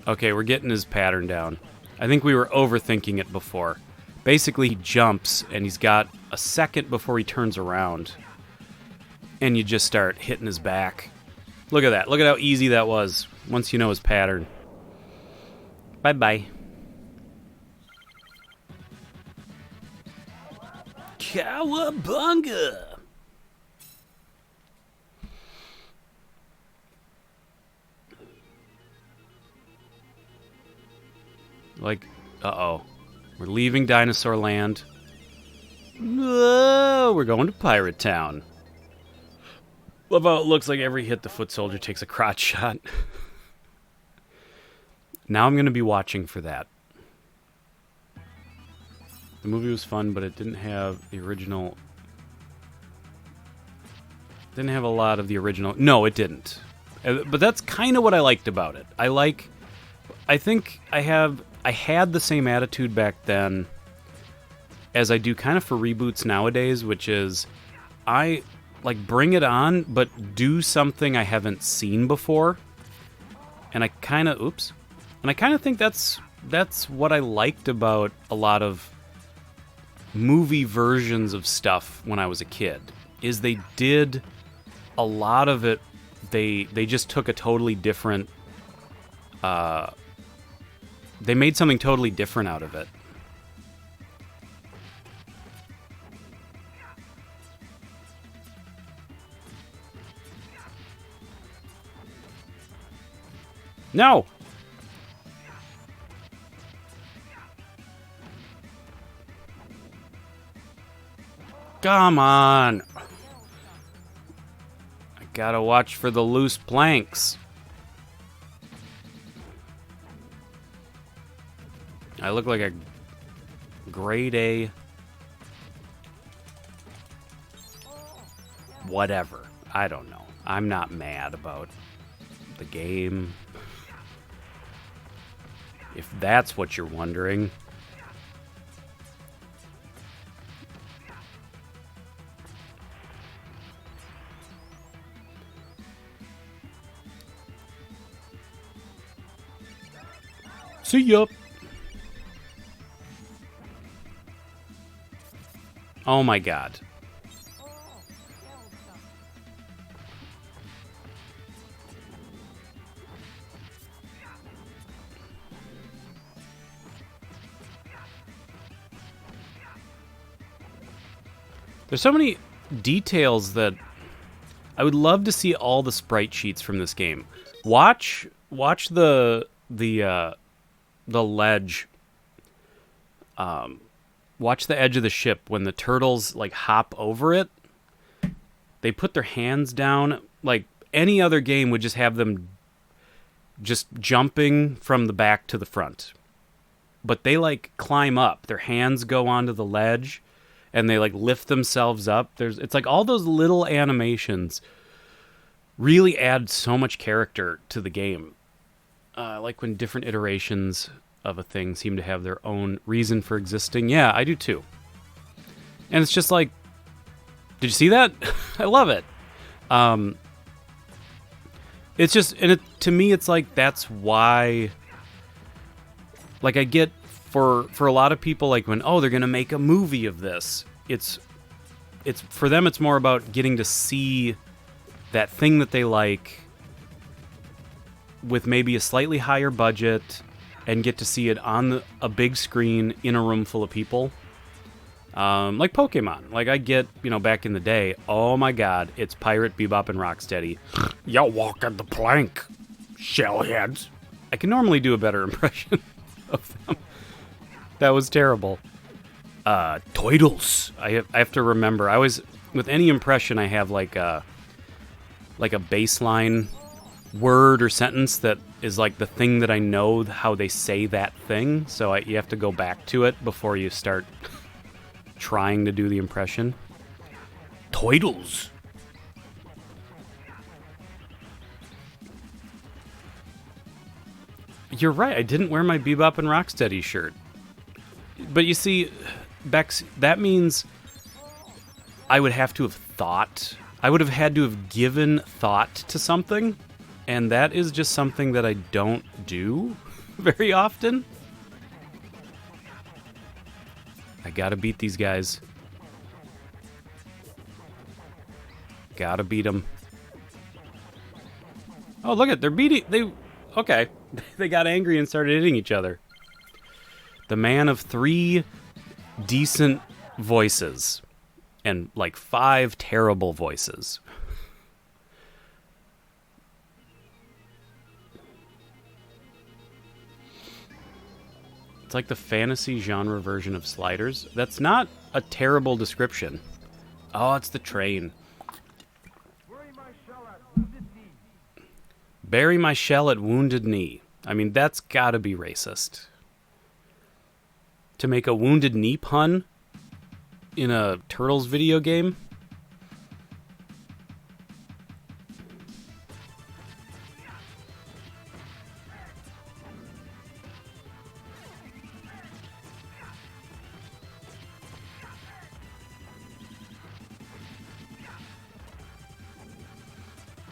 Okay, we're getting his pattern down. I think we were overthinking it before. Basically, he jumps, and he's got a second before he turns around. And you just start hitting his back. Look at that. Look at how easy that was, once you know his pattern. Bye-bye. Cowabunga! Like, uh-oh. We're leaving Dinosaur Land. Whoa, we're going to Pirate Town. Love how it looks like every hit the foot soldier takes a crotch shot. Now I'm going to be watching for that. The movie was fun, but it didn't have the original... Didn't have a lot of the original... No, it didn't. But that's kind of what I liked about it. I think I had the same attitude back then as I do kind of for reboots nowadays, which is I like bring it on, but do something I haven't seen before. And I kind of think that's what I liked about a lot of movie versions of stuff when I was a kid, is they did a lot of it. They just took a totally different They made something totally different out of it. No! Come on! I gotta watch for the loose planks. I look like a grade A... whatever. I don't know. I'm not mad about the game. If that's what you're wondering. See ya. Oh my god. There's so many details that I would love to see all the sprite sheets from this game. Watch the ledge. Watch the edge of the ship when the turtles like hop over it. They put their hands down. Like any other game would just have them just jumping from the back to the front. But they like climb up. Their hands go onto the ledge and they like lift themselves up. It's like all those little animations really add so much character to the game. Like when different iterations of a thing seem to have their own reason for existing. Yeah, I do too. And it's just like, did you see that? I love it. It's just, and to me, it's like, that's why, like I get for a lot of people, like when, oh, they're going to make a movie of this. It's for them, it's more about getting to see that thing that they like with maybe a slightly higher budget and get to see it on a big screen in a room full of people. Like Pokemon. Like I get, back in the day, oh my god, it's Pirate, Bebop, and Rocksteady. You walk on the plank, shellheads. I can normally do a better impression of them. That was terrible. Toidles. I have to remember. I always, with any impression, I have like a baseline word or sentence that is like the thing that I know how they say that thing. So you have to go back to it before you start trying to do the impression. Toidles. You're right. I didn't wear my Bebop and Rocksteady shirt. But you see, Bex, that means I would have to have thought. I would have had to have given thought to something. And that is just something that I don't do very often. I gotta beat these guys. Gotta beat them. Oh, look at, they're beating, okay. They got angry and started hitting each other. The man of 3 decent voices and like 5 terrible voices. It's like the fantasy genre version of Sliders. That's not a terrible description. Oh, it's the train. Bury my shell at Wounded Knee. I mean, that's gotta be racist. To make a Wounded Knee pun in a Turtles video game?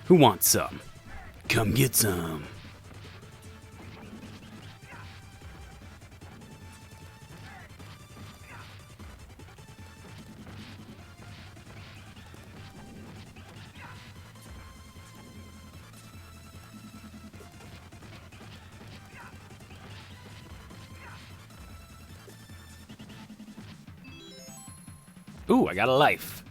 Who wants some? Come get some. Ooh, I got a life.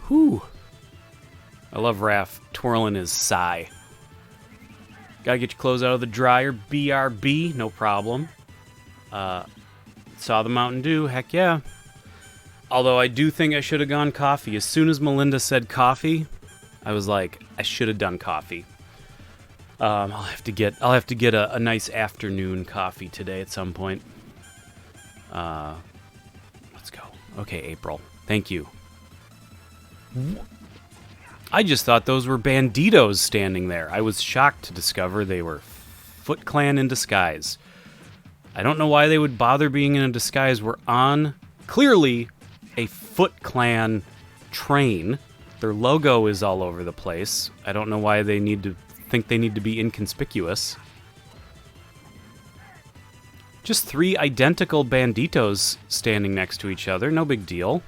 Whew. I love Raph twirling his sigh. Gotta get your clothes out of the dryer. BRB, no problem. Saw the Mountain Dew, heck yeah. Although I do think I should have gone coffee. As soon as Melinda said coffee, I was like, I should have done coffee. I'll have to get a nice afternoon coffee today at some point. Let's go. Okay, April. Thank you. I just thought those were banditos standing there. I was shocked to discover they were Foot Clan in disguise. I don't know why they would bother being in a disguise. We're on, clearly, a Foot Clan train. Their logo is all over the place. I don't know why they need to think they need to be inconspicuous. Just 3 identical banditos standing next to each other. No big deal.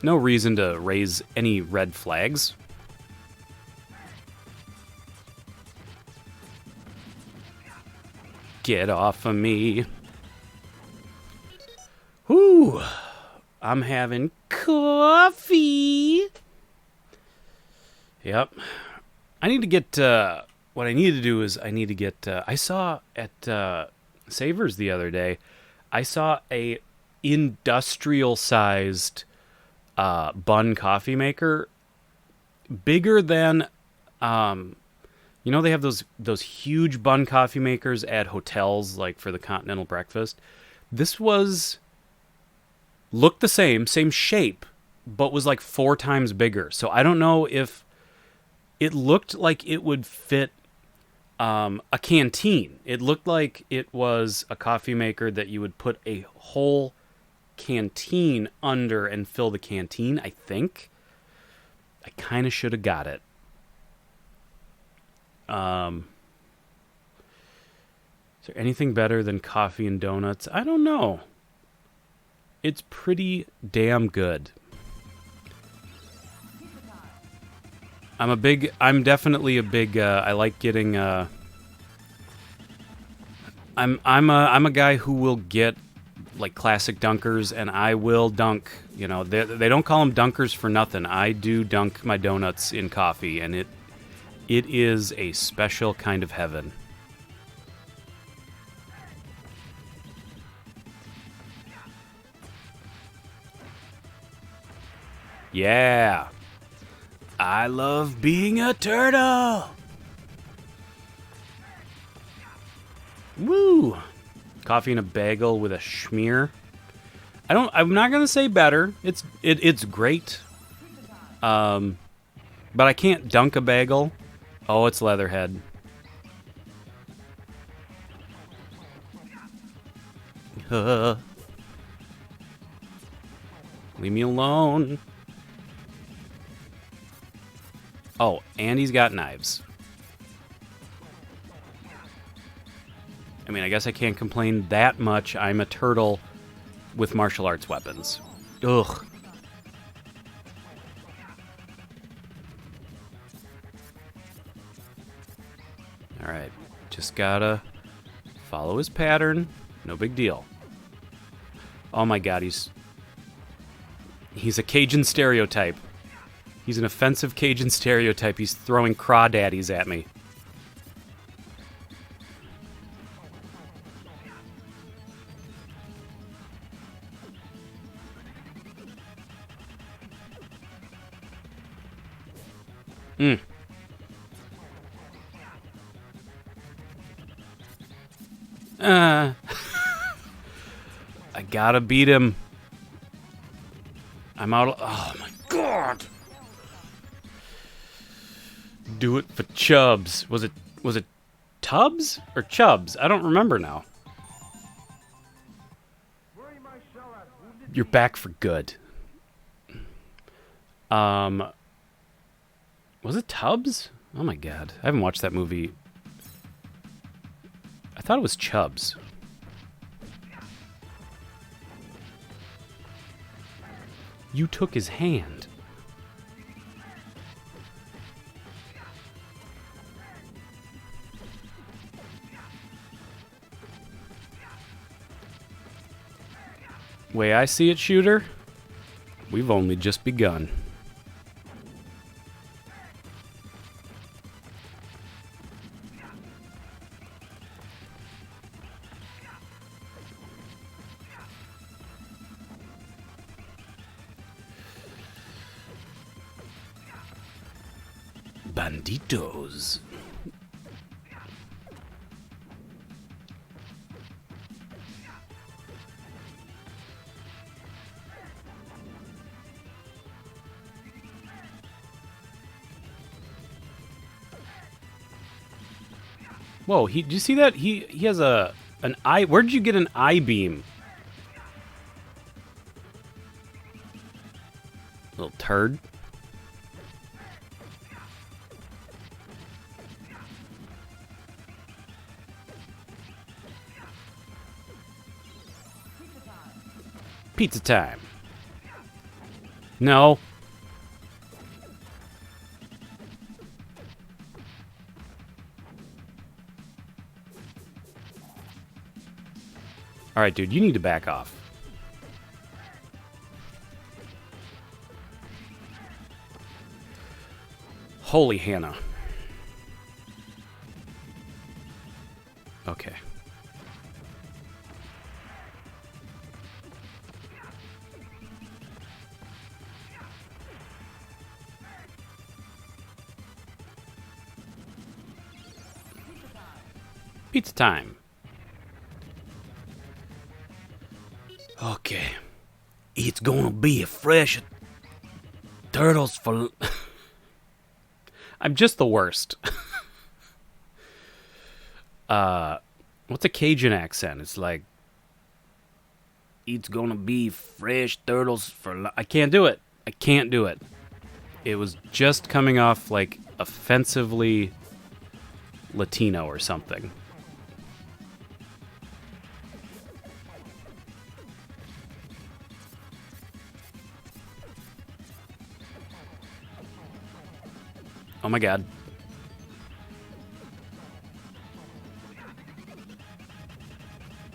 No reason to raise any red flags. Get off of me. Whew. I'm having coffee. Yep. I need to get, what I need to do is I need to get, I saw at Savers the other day, I saw a industrial-sized bun coffee maker, bigger than, you know, they have those huge bun coffee makers at hotels, like for the continental breakfast. This looked the same shape, but was like 4 times bigger. So I don't know if it looked like it would fit a canteen. It looked like it was a coffee maker that you would put a whole canteen under and fill the canteen, I think. I kind of should have got it. Is there anything better than coffee and donuts? I don't know. It's pretty damn good. I'm definitely a big, I like getting, I'm a guy who will get like classic dunkers, and I will dunk, you know, they don't call them dunkers for nothing. I do dunk my donuts in coffee, and it is a special kind of heaven. Yeah. I love being a turtle. Woo. Coffee and a bagel with a schmear. I'm not gonna say better. It's great. But I can't dunk a bagel. Oh, it's Leatherhead. Leave me alone. Oh, and he's got knives. I mean, I guess I can't complain that much. I'm a turtle with martial arts weapons. Ugh. Alright. Just gotta follow his pattern. No big deal. Oh my god, he's a Cajun stereotype. He's an offensive Cajun stereotype. He's throwing crawdaddies at me. I gotta beat him. I'm out of... Oh my god! Do it for Chubbs. Was it Tubbs or Chubbs? I don't remember now. You're back for good. Was it Tubbs? Oh my god. I haven't watched that movie. I thought it was Chubbs. You took his hand. Way I see it, shooter, we've only just begun. Banditos. Whoa, did you see that? He has an eye. Where'd you get an eye beam? Little turd. Pizza time. No. All right, dude, you need to back off. Holy Hannah. Okay. Pizza time. Okay. It's gonna be a fresh turtles for... I'm just the worst. What's a Cajun accent? It's like... It's gonna be fresh turtles for... I can't do it. I can't do it. It was just coming off, like, offensively Latino or something. Oh my god.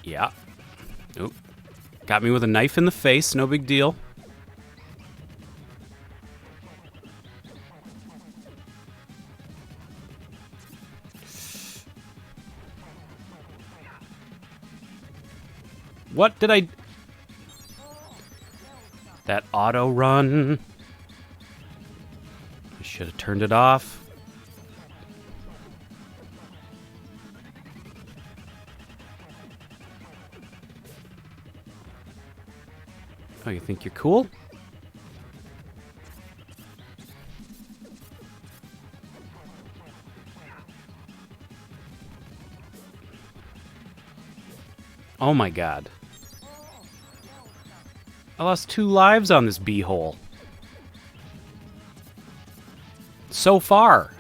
Yeah. Oop. Got me with a knife in the face, no big deal. What did I... That auto run. I should have turned it off. Oh, you think you're cool? Oh my god. I lost 2 lives on this bee-hole. So far.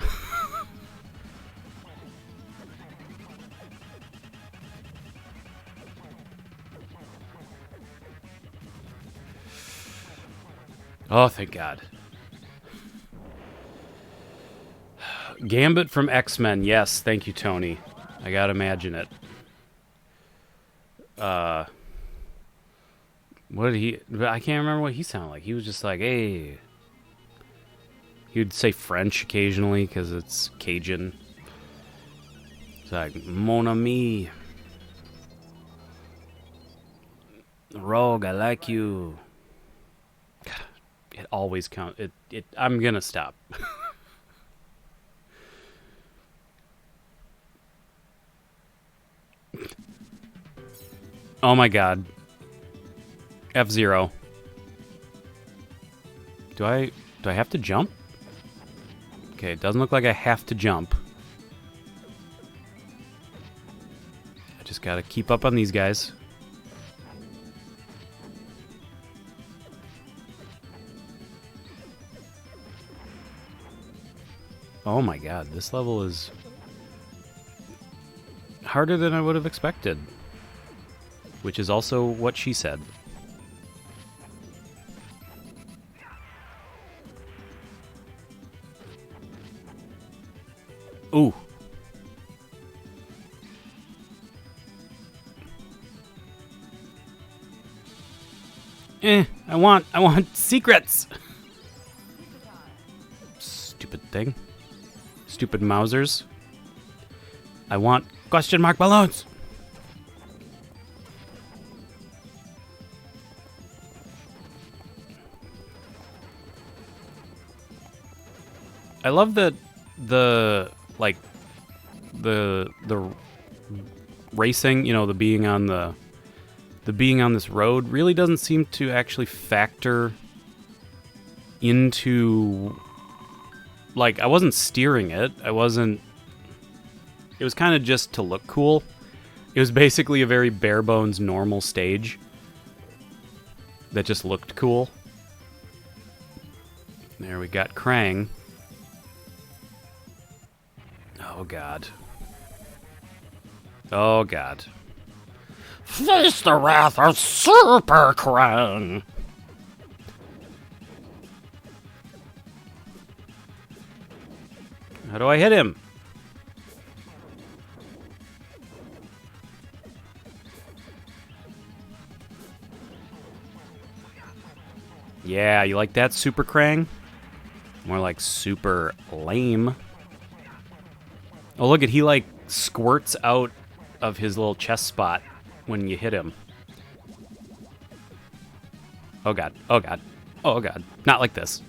Oh, thank God. Gambit from X-Men. Yes, thank you, Tony. I gotta imagine it. What did he... I can't remember what he sounded like. He was just like, hey... He would say French occasionally, because it's Cajun. It's like, mon ami. Rogue, I like you. It always counts. I'm gonna stop. Oh my god. F-Zero. Do I have to jump? Okay, it doesn't look like I have to jump. I just gotta keep up on these guys. Oh my god, this level is harder than I would have expected. Which is also what she said. Ooh. I want secrets. Stupid thing. Stupid Mausers. I want question mark balloons. I love that the racing, the being on this road really doesn't seem to actually factor into, like, I wasn't steering it. It was kind of just to look cool. It was basically a very bare bones normal stage that just looked cool. There we got Krang. Oh god. Oh god. Face the wrath of Super Krang. How do I hit him? Yeah, you like that, Super Krang? More like super lame. Oh, look at, he like squirts out of his little chest spot when you hit him. Oh god, oh god, oh god. Not like this.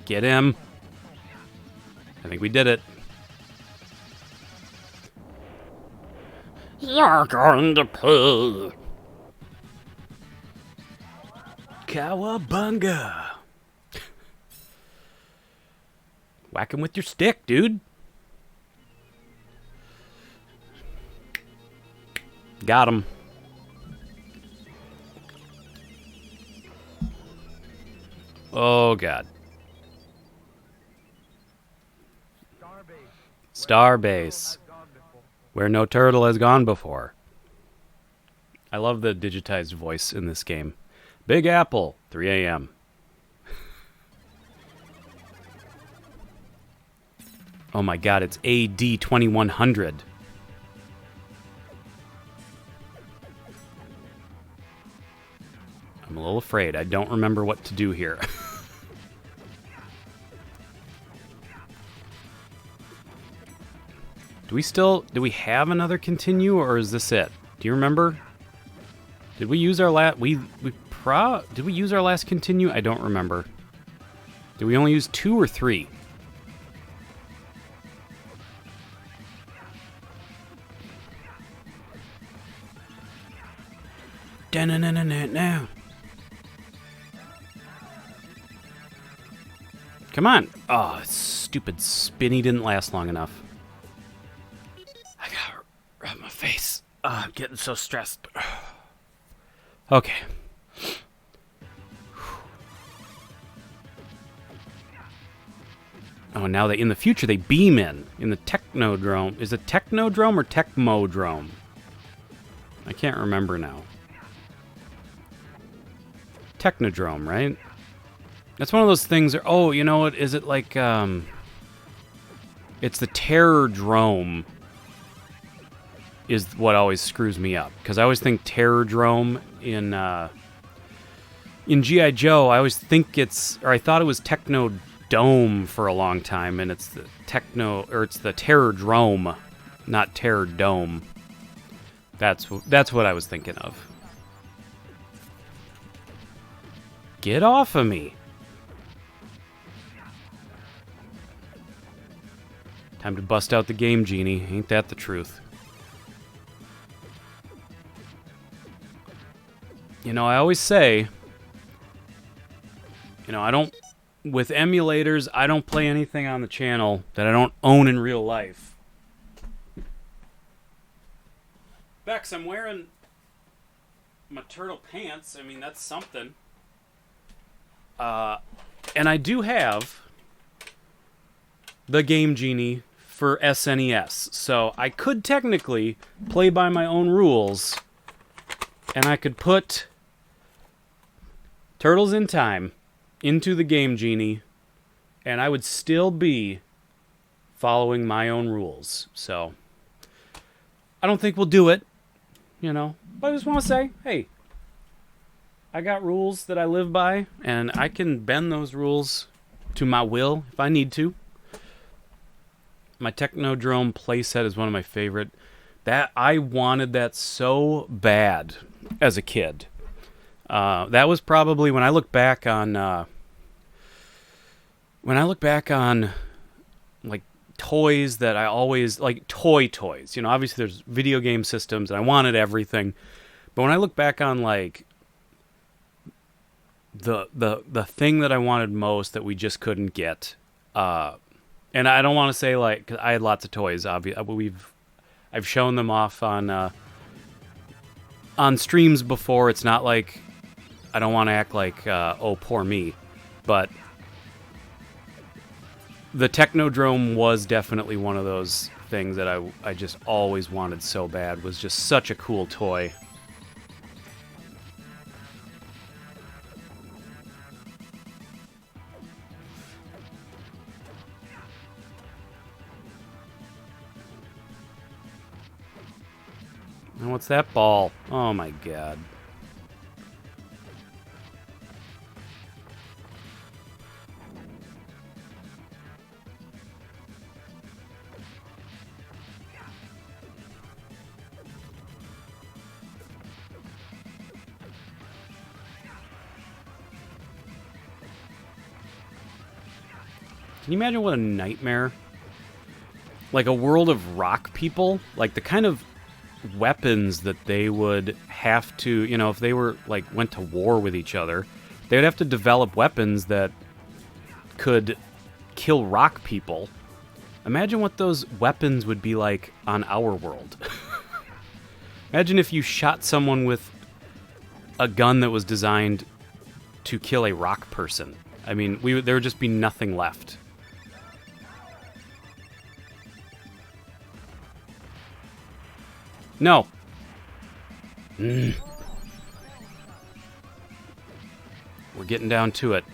Get him. I think we did it. You're going to pay. Cowabunga. Whack him with your stick, dude. Got him. Oh, God. Starbase. Where no turtle has gone before. I love the digitized voice in this game. Big Apple, 3 a.m. Oh my god, it's AD 2100. I'm a little afraid. I don't remember what to do here. Do we have another continue, or is this it? Do you remember? Did we use our last, did we use our last continue? I don't remember. Did we only use 2 or 3? Now. Come on. Oh, stupid spinny didn't last long enough. I gotta rub my face. Oh, I'm getting so stressed. Okay. Oh, now in the future they beam in the Technodrome. Is it Technodrome or Techmodrome? I can't remember now. Technodrome, right? That's one of those things. Oh, you know what? Is it like it's the Terrordrome is what always screws me up, because I always think Terrordrome in G.I. Joe. I always think I thought it was Technodome for a long time, and it's the it's the Terrordrome, not Terrordome. That's what I was thinking of. Get off of me. Time to bust out the game genie. Ain't that the truth? You know, I always say, with emulators, I don't play anything on the channel that I don't own in real life. Bex, I'm wearing my turtle pants. I mean, that's something. And I do have the Game Genie for SNES, so I could technically play by my own rules, and I could put Turtles in Time into the Game Genie, and I would still be following my own rules. So I don't think we'll do it, you know. But I just want to say, hey, I got rules that I live by, and I can bend those rules to my will if I need to. My Technodrome playset is one of my favorite. That I wanted that so bad as a kid. That was probably when I look back on like toys that I always like toys. You know, obviously there's video game systems, and I wanted everything. But when I look back on like the thing that I wanted most that we just couldn't get, and I don't want to say like 'cause I had lots of toys. I've shown them off on streams before. It's not like I don't want to act like oh poor me, but the Technodrome was definitely one of those things that I just always wanted so bad. Was just such a cool toy. And what's that ball? Oh my god. Can you imagine what a nightmare? Like a world of rock people? Like the kind of weapons that they would have to, you know, if they were like went to war with each other, they would have to develop weapons that could kill rock people. Imagine what those weapons would be like on our world. Imagine if you shot someone with a gun that was designed to kill a rock person. I mean, there would just be nothing left. No. We're getting down to it.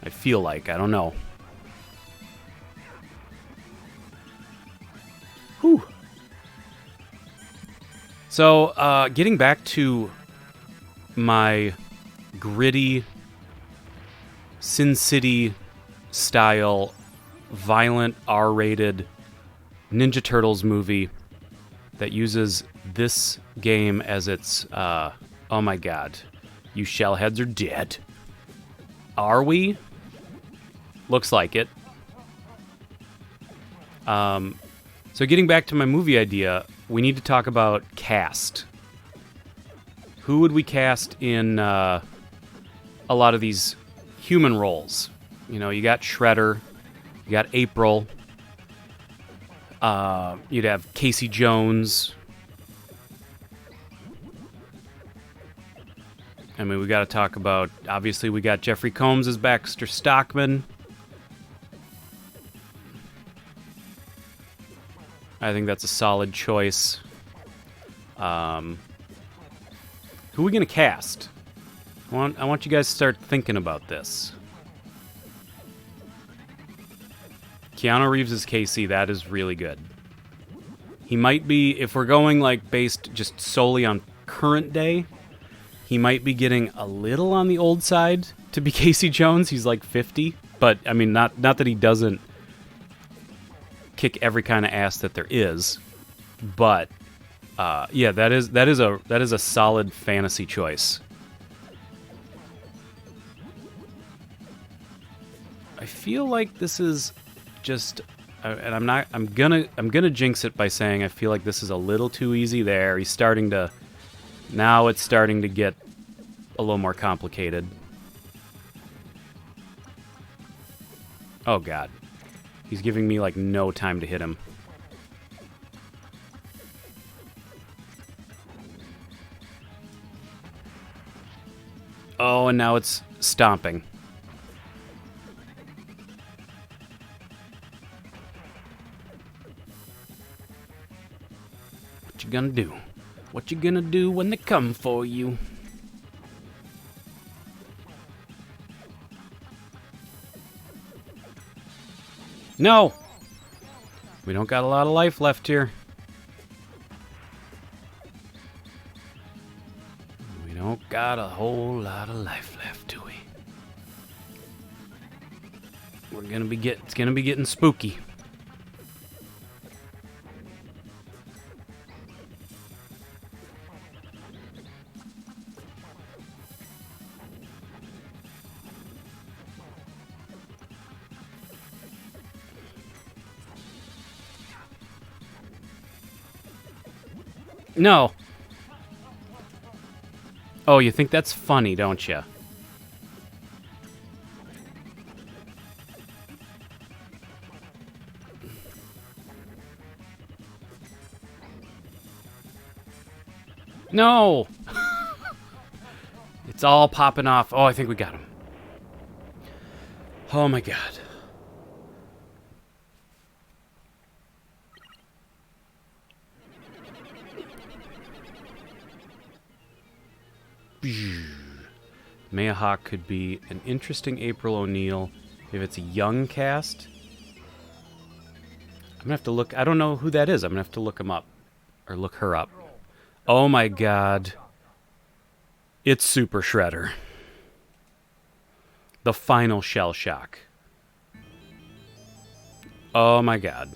I feel like. I don't know. Whew. So, getting back to my gritty Sin City style, violent, R-rated Ninja Turtles movie that uses this game as its, oh my god, you shellheads are dead. Are we? Looks like it. So getting back to my movie idea, we need to talk about cast. Who would we cast in a lot of these human roles? You know, you got Shredder, you got April, you'd have Casey Jones. I mean, we got to talk about, obviously, we got Jeffrey Combs as Baxter Stockman. I think that's a solid choice. Who are we going to cast? I want you guys to start thinking about this. Keanu Reeves as Casey, that is really good. He might be, if we're going like based just solely on current day, he might be getting a little on the old side to be Casey Jones. He's like 50, but I mean, not that he doesn't kick every kind of ass that there is, but yeah, that is a solid fantasy choice. I feel like this is just, and I'm gonna jinx it by saying I feel like this is a little too easy there. Now it's starting to get a little more complicated. Oh god. He's giving me like no time to hit him. Oh, and now it's stomping. What you gonna do? What you gonna do when they come for you? No! We don't got a lot of life left here. We don't got a whole lot of life left, do we? It's gonna be getting spooky. No. Oh, you think that's funny, don't you? No! It's all popping off. Oh, I think we got him. Oh my god. Maya Hawke could be an interesting April O'Neil if it's a young cast. I'm gonna have to look. I don't know who that is. I'm gonna have to look him up. Or look her up. Oh my god. It's Super Shredder. The final shell shock. Oh my god.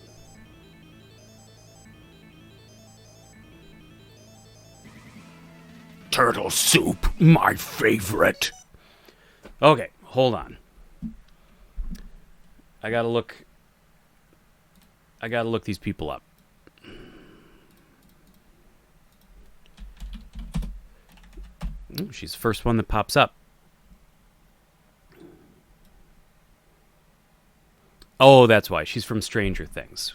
Turtle soup, my favorite. Okay, hold on. I gotta look these people up. Ooh, she's the first one that pops up. Oh, that's why. She's from Stranger Things.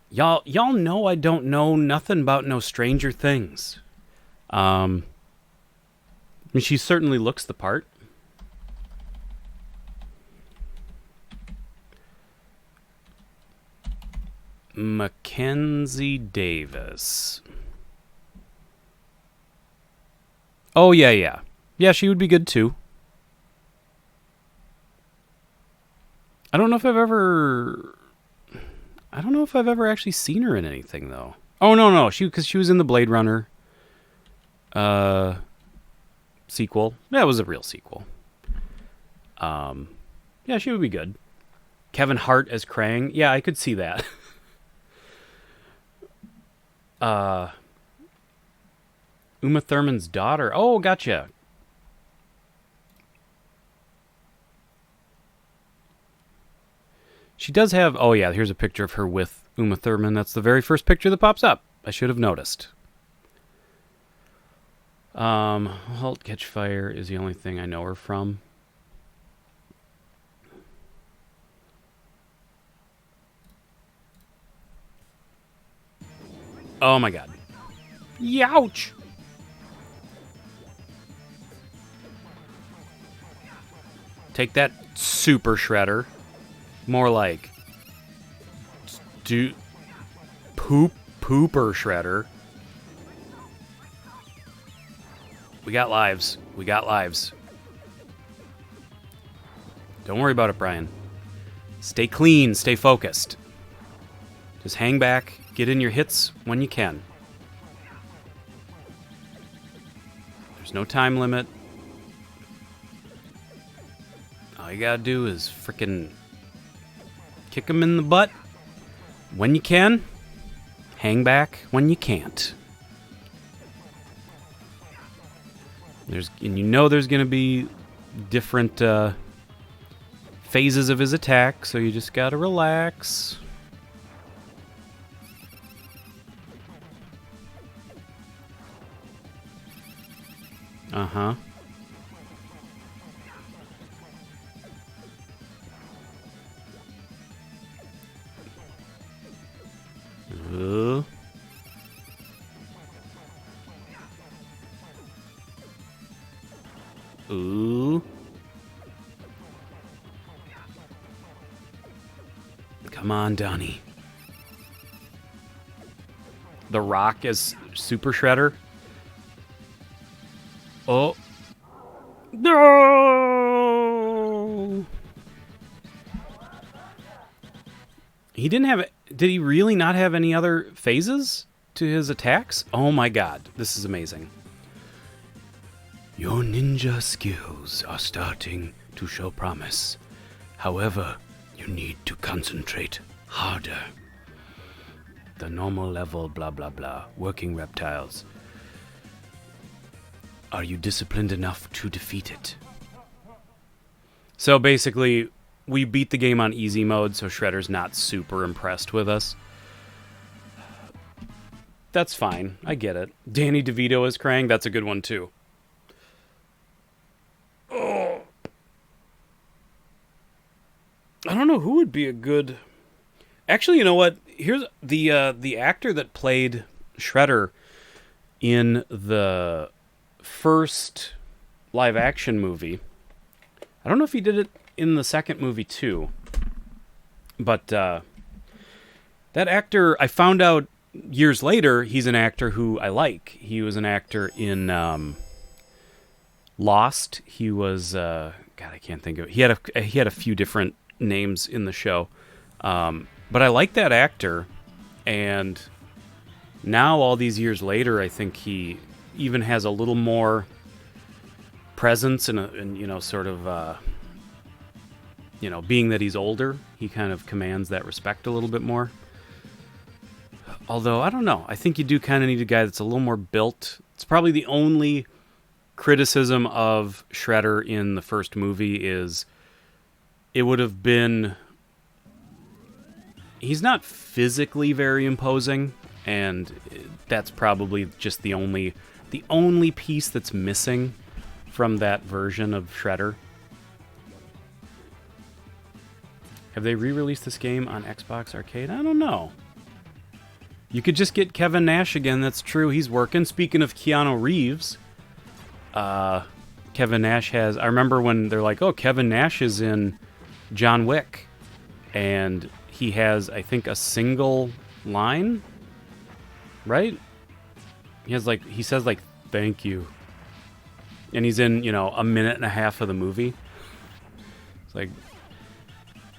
Y'all know I don't know nothing about no Stranger Things. I mean, she certainly looks the part. Mackenzie Davis. Oh, yeah. Yeah, she would be good, too. I don't know if I've ever actually seen her in anything, though. Oh, no. Because she was in the Blade Runner sequel. Yeah, it was a real sequel. Yeah, she would be good. Kevin Hart as Krang. Yeah, I could see that. Uma Thurman's daughter. Oh, gotcha. She does have... Oh, yeah, here's a picture of her with Uma Thurman. That's the very first picture that pops up. I should have noticed. Halt, Catch Fire is the only thing I know her from. Oh, my God. Youch! Take that, Super Shredder. More like... Pooper Shredder. We got lives. Don't worry about it, Brian. Stay clean. Stay focused. Just hang back. Get in your hits when you can. There's no time limit. All you gotta do is frickin' kick them in the butt when you can. Hang back when you can't. There's going to be different phases of his attack, so you just gotta relax. Uh-huh. Ooh. Come on, Donnie. The Rock as Super Shredder. Oh. No! He didn't have... Did he really not have any other phases to his attacks? Oh my god, this is amazing. Your ninja skills are starting to show promise. However, you need to concentrate harder. The normal level, blah blah blah, working reptiles. Are you disciplined enough to defeat it? So basically, we beat the game on easy mode, so Shredder's not super impressed with us. That's fine. I get it. Danny DeVito is Krang. That's a good one, too. Oh. I don't know who would be a good... Actually, you know what? Here's the actor that played Shredder in the first live-action movie. I don't know if he did it in the second movie, too. But that actor, I found out years later, he's an actor who I like. He was an actor in Lost. He was... God, I can't think of it. He had a few different names in the show. But I like that actor, and now all these years later, I think he even has a little more presence and you know, sort of, you know, being that he's older, he kind of commands that respect a little bit more. Although, I don't know. I think you do kind of need a guy that's a little more built. It's probably the only criticism of Shredder in the first movie is it would have been... He's not physically very imposing, and that's probably just the only piece that's missing from that version of Shredder. Have they re-released this game on Xbox Arcade? I don't know. You could just get Kevin Nash again. That's true. He's working. Speaking of Keanu Reeves, Kevin Nash has... I remember when they're like, oh, Kevin Nash is in John Wick. And he has, I think, a single line, right? He says, thank you. And he's in, you know, a minute and a half of the movie. It's like...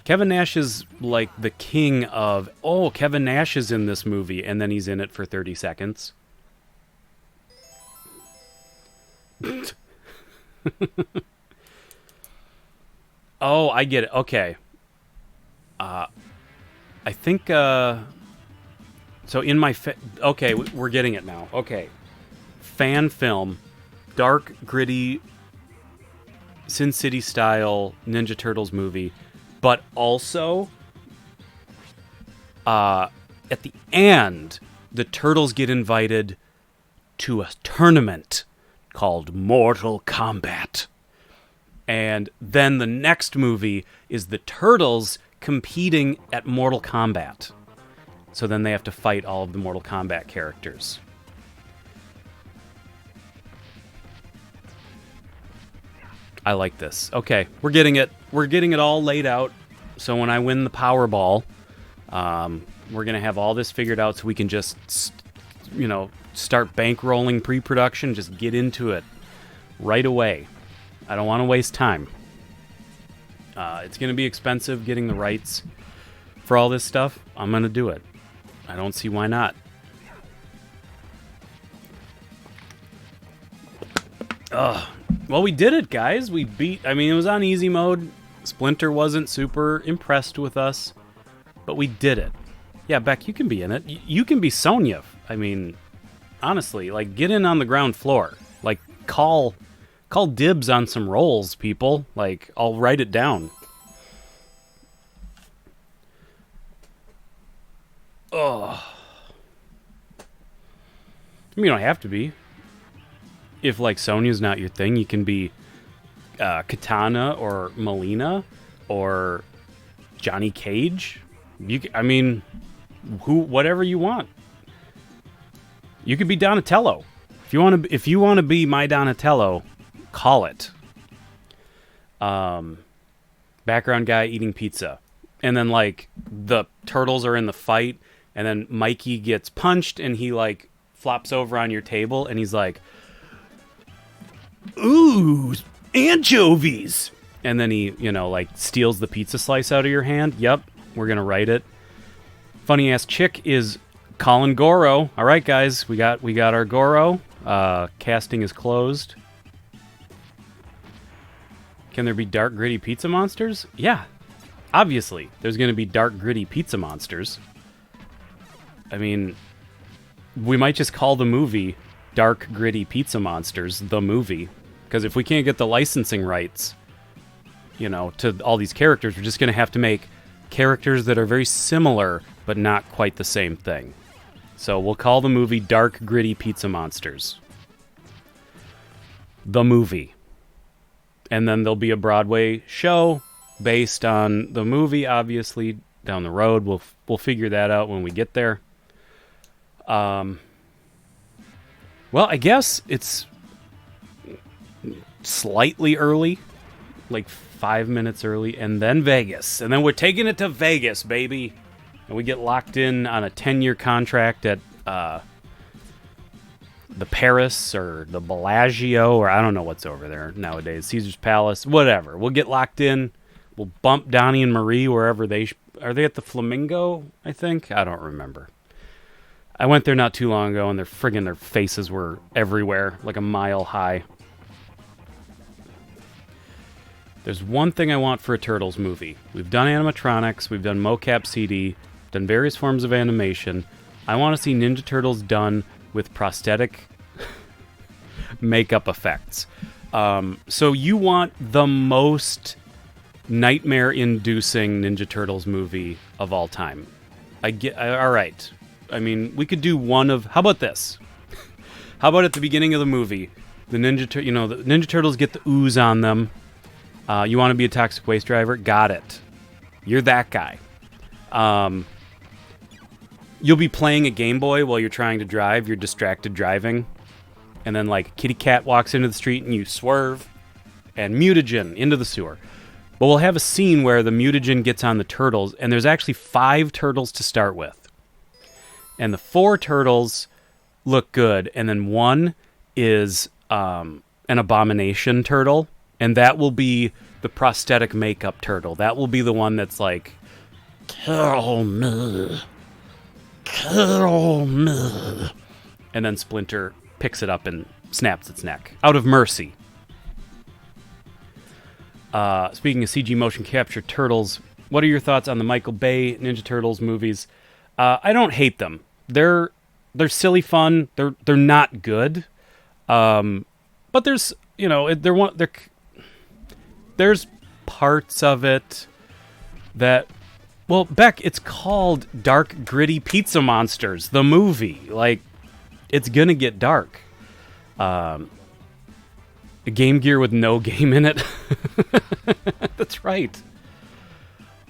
Kevin Nash is like the king of, oh, Kevin Nash is in this movie, and then he's in it for 30 seconds. Oh, I get it. Okay. I think, so in my, okay, we're getting it now. Okay. Fan film, dark, gritty, Sin City style Ninja Turtles movie. But also, at the end, the Turtles get invited to a tournament called Mortal Kombat. And then the next movie is the Turtles competing at Mortal Kombat. So then they have to fight all of the Mortal Kombat characters. I like this. Okay, we're getting it. We're getting it all laid out. So when I win the Powerball, we're going to have all this figured out so we can just, you know, start bankrolling pre-production. Just get into it right away. I don't want to waste time. It's going to be expensive getting the rights for all this stuff. I'm going to do it. I don't see why not. Ugh. Well, we did it, guys. We beat... I mean, it was on easy mode. Splinter wasn't super impressed with us. But we did it. Yeah, Beck, you can be in it. You can be Sonya. I mean, honestly, like, get in on the ground floor. Like, call dibs on some roles, people. Like, I'll write it down. Ugh. I mean, you don't have to be. If, like, Sonya's not your thing, you can be Katana or Melina or Johnny Cage. I mean, whatever you want. You could be Donatello. If you want to be my Donatello, call it. Background guy eating pizza. And then, like, the turtles are in the fight, and then Mikey gets punched, and he, like, flops over on your table, and he's like, ooh, anchovies. And then he, you know, like, steals the pizza slice out of your hand. Yep, we're going to write it. Funny ass chick is Colin Goro. All right, guys, we got our Goro. Casting is closed. Can there be dark, gritty pizza monsters? Yeah, obviously. There's going to be dark, gritty pizza monsters. I mean, we might just call the movie Dark, Gritty Pizza Monsters, the movie. Because if we can't get the licensing rights, to all these characters, we're just going to have to make characters that are very similar, but not quite the same thing. So we'll call the movie Dark, Gritty Pizza Monsters. The movie. And then there'll be a Broadway show based on the movie, obviously, down the road. We'll figure that out when we get there. Well, I guess it's slightly early, like 5 minutes early, and then Vegas. And then we're taking it to Vegas, baby. And we get locked in on a 10-year contract at the Paris or the Bellagio, or I don't know what's over there nowadays. Caesar's Palace, whatever. We'll get locked in. We'll bump Donnie and Marie wherever are they at the Flamingo, I think? I don't remember. I went there not too long ago, and their faces were everywhere, like a mile high. There's one thing I want for a Turtles movie. We've done animatronics, we've done mocap CD, done various forms of animation. I want to see Ninja Turtles done with prosthetic makeup effects. So you want the most nightmare-inducing Ninja Turtles movie of all time. All right. I mean, we could do one of... How about this? How about at the beginning of the movie, the Ninja Turtles get the ooze on them. You want to be a toxic waste driver? Got it. You're that guy. You'll be playing a Game Boy while you're trying to drive. You're distracted driving. And then, like, Kitty Cat walks into the street and you swerve. And mutagen into the sewer. But we'll have a scene where the mutagen gets on the turtles. And there's actually 5 turtles to start with. And the 4 turtles look good. And then 1 is an abomination turtle. And that will be the prosthetic makeup turtle. That will be the one that's like, kill me. Kill me. And then Splinter picks it up and snaps its neck. Out of mercy. Speaking of CG motion capture turtles, what are your thoughts on the Michael Bay Ninja Turtles movies? I don't hate them. They're silly fun. They're not good. But there's, there's parts of it that, well, Beck, it's called Dark Gritty Pizza Monsters, the movie. Like, it's gonna get dark. A Game Gear with no game in it. That's right.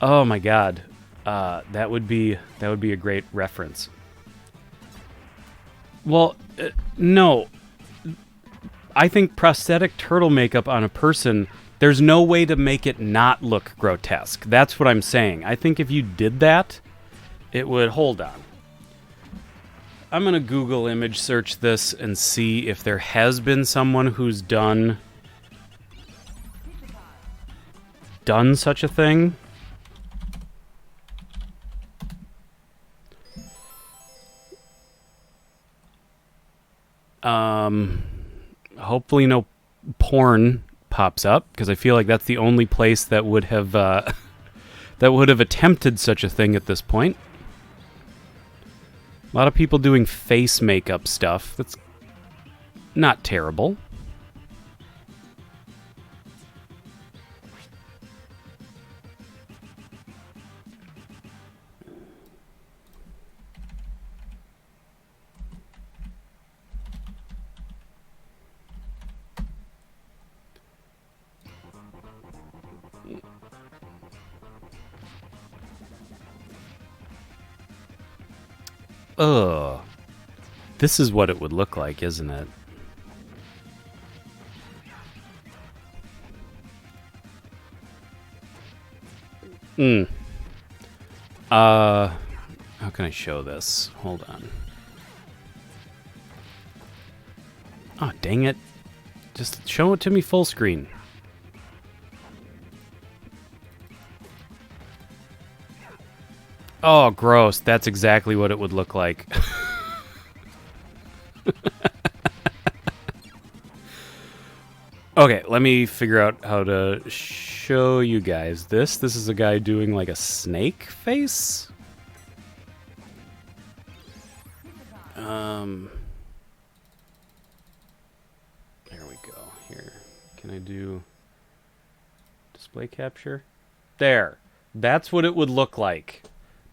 Oh my God, that would be a great reference. Well, no. I think prosthetic turtle makeup on a person, there's no way to make it not look grotesque. That's what I'm saying. I think if you did that, it would... Hold on. I'm going to Google image search this and see if there has been someone who's done such a thing. Hopefully no porn pops up, because I feel like that's the only place that would have attempted such a thing at this point. A lot of people doing face makeup stuff. That's not terrible. Ugh. This is what it would look like, isn't it? How can I show this? Hold on. Oh, dang it. Just show it to me full screen. Oh, gross. That's exactly what it would look like. Okay, let me figure out how to show you guys this. This is a guy doing like a snake face. There we go. Here, can I do display capture? There. That's what it would look like.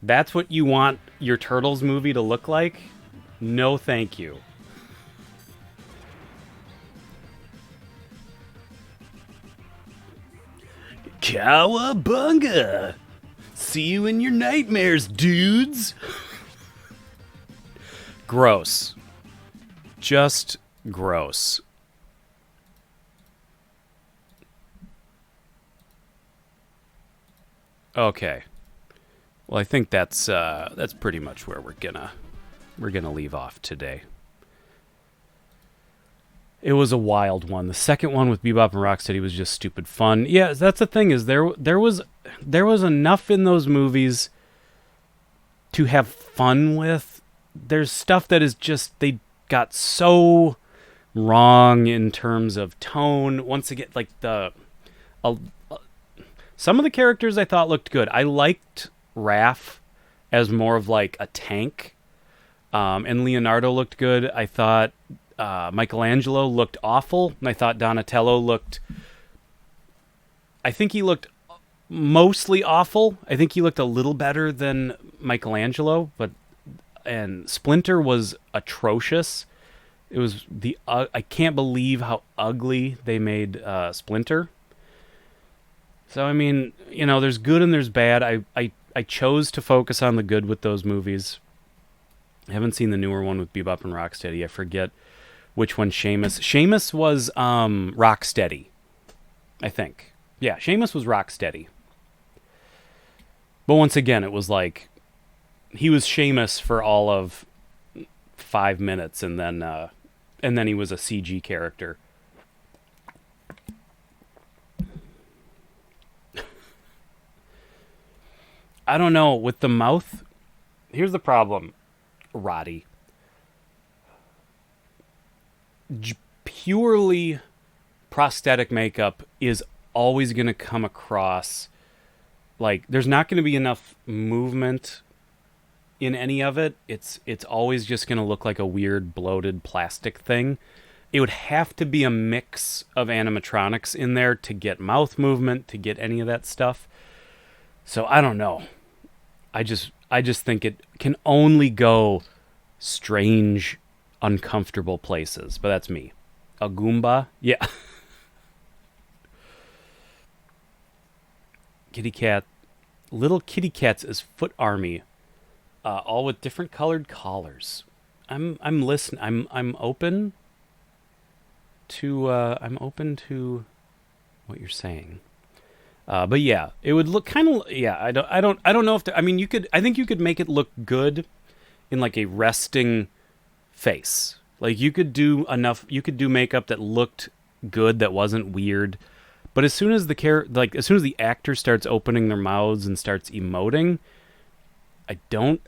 That's what you want your Turtles movie to look like? No, thank you. Cowabunga! See you in your nightmares, dudes! Gross. Just gross. Okay. Well, I think that's pretty much where we're gonna leave off today. It was a wild one. The second one with Bebop and Rocksteady was just stupid fun. Yeah, that's the thing is there was enough in those movies to have fun with. There's stuff that is just they got so wrong in terms of tone. Once again, like uh, some of the characters I thought looked good. I liked Raph as more of like a tank, and Leonardo looked good. I thought Michelangelo looked awful, and I thought Donatello looked. I think he looked mostly awful. I think he looked a little better than Michelangelo, and Splinter was atrocious. It was I can't believe how ugly they made Splinter. So I mean, there's good and there's bad. I chose to focus on the good with those movies. I haven't seen the newer one with Bebop and Rocksteady. I forget which one Seamus. Seamus was Rocksteady, I think. Yeah, Seamus was Rocksteady. But once again, it was like he was Seamus for all of 5 minutes, and then he was a CG character. I don't know with the mouth. Here's the problem, Roddy. Purely prosthetic makeup is always going to come across like there's not going to be enough movement in any of it. It's always just going to look like a weird bloated plastic thing. It would have to be a mix of animatronics in there to get mouth movement, to get any of that stuff. So I don't know. I just think it can only go strange, uncomfortable places. But that's me. A Goomba? Yeah. Kitty cat. Little kitty cats as foot army. All with different colored collars. I'm listening. I'm open to what you're saying. But yeah, it would look kind of yeah. I don't know if I mean I think you could make it look good in like a resting face. Like you could do makeup that looked good, that wasn't weird. But as soon as as soon as the actor starts opening their mouths and starts emoting, I don't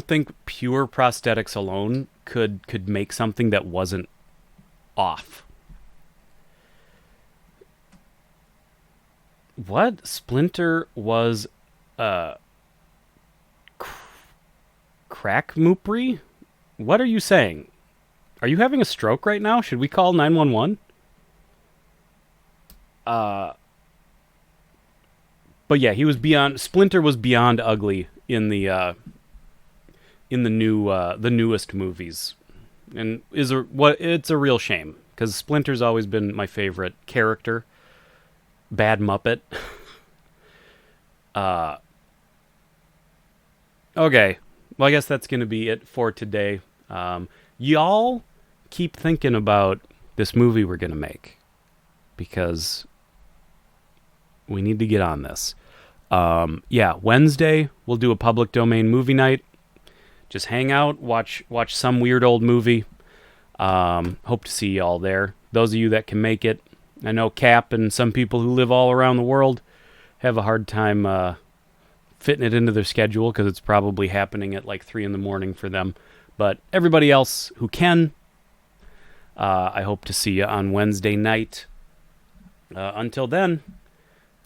think pure prosthetics alone could make something that wasn't off. What? Splinter was crack moopri? What are you saying? Are you having a stroke right now? Should we call 911? But yeah, Splinter was beyond ugly in the newest movies. And it's a real shame cuz Splinter's always been my favorite character. Bad Muppet. Okay. Well, I guess that's going to be it for today. Y'all keep thinking about this movie we're going to make because we need to get on this. Yeah, Wednesday we'll do a public domain movie night. Just hang out, watch some weird old movie. Hope to see y'all there. Those of you that can make it. I know Cap and some people who live all around the world have a hard time fitting it into their schedule because it's probably happening at like 3 in the morning for them. But everybody else who can, I hope to see you on Wednesday night. Until then,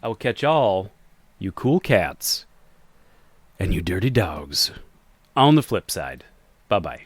I will catch all you cool cats and you dirty dogs on the flip side. Bye-bye.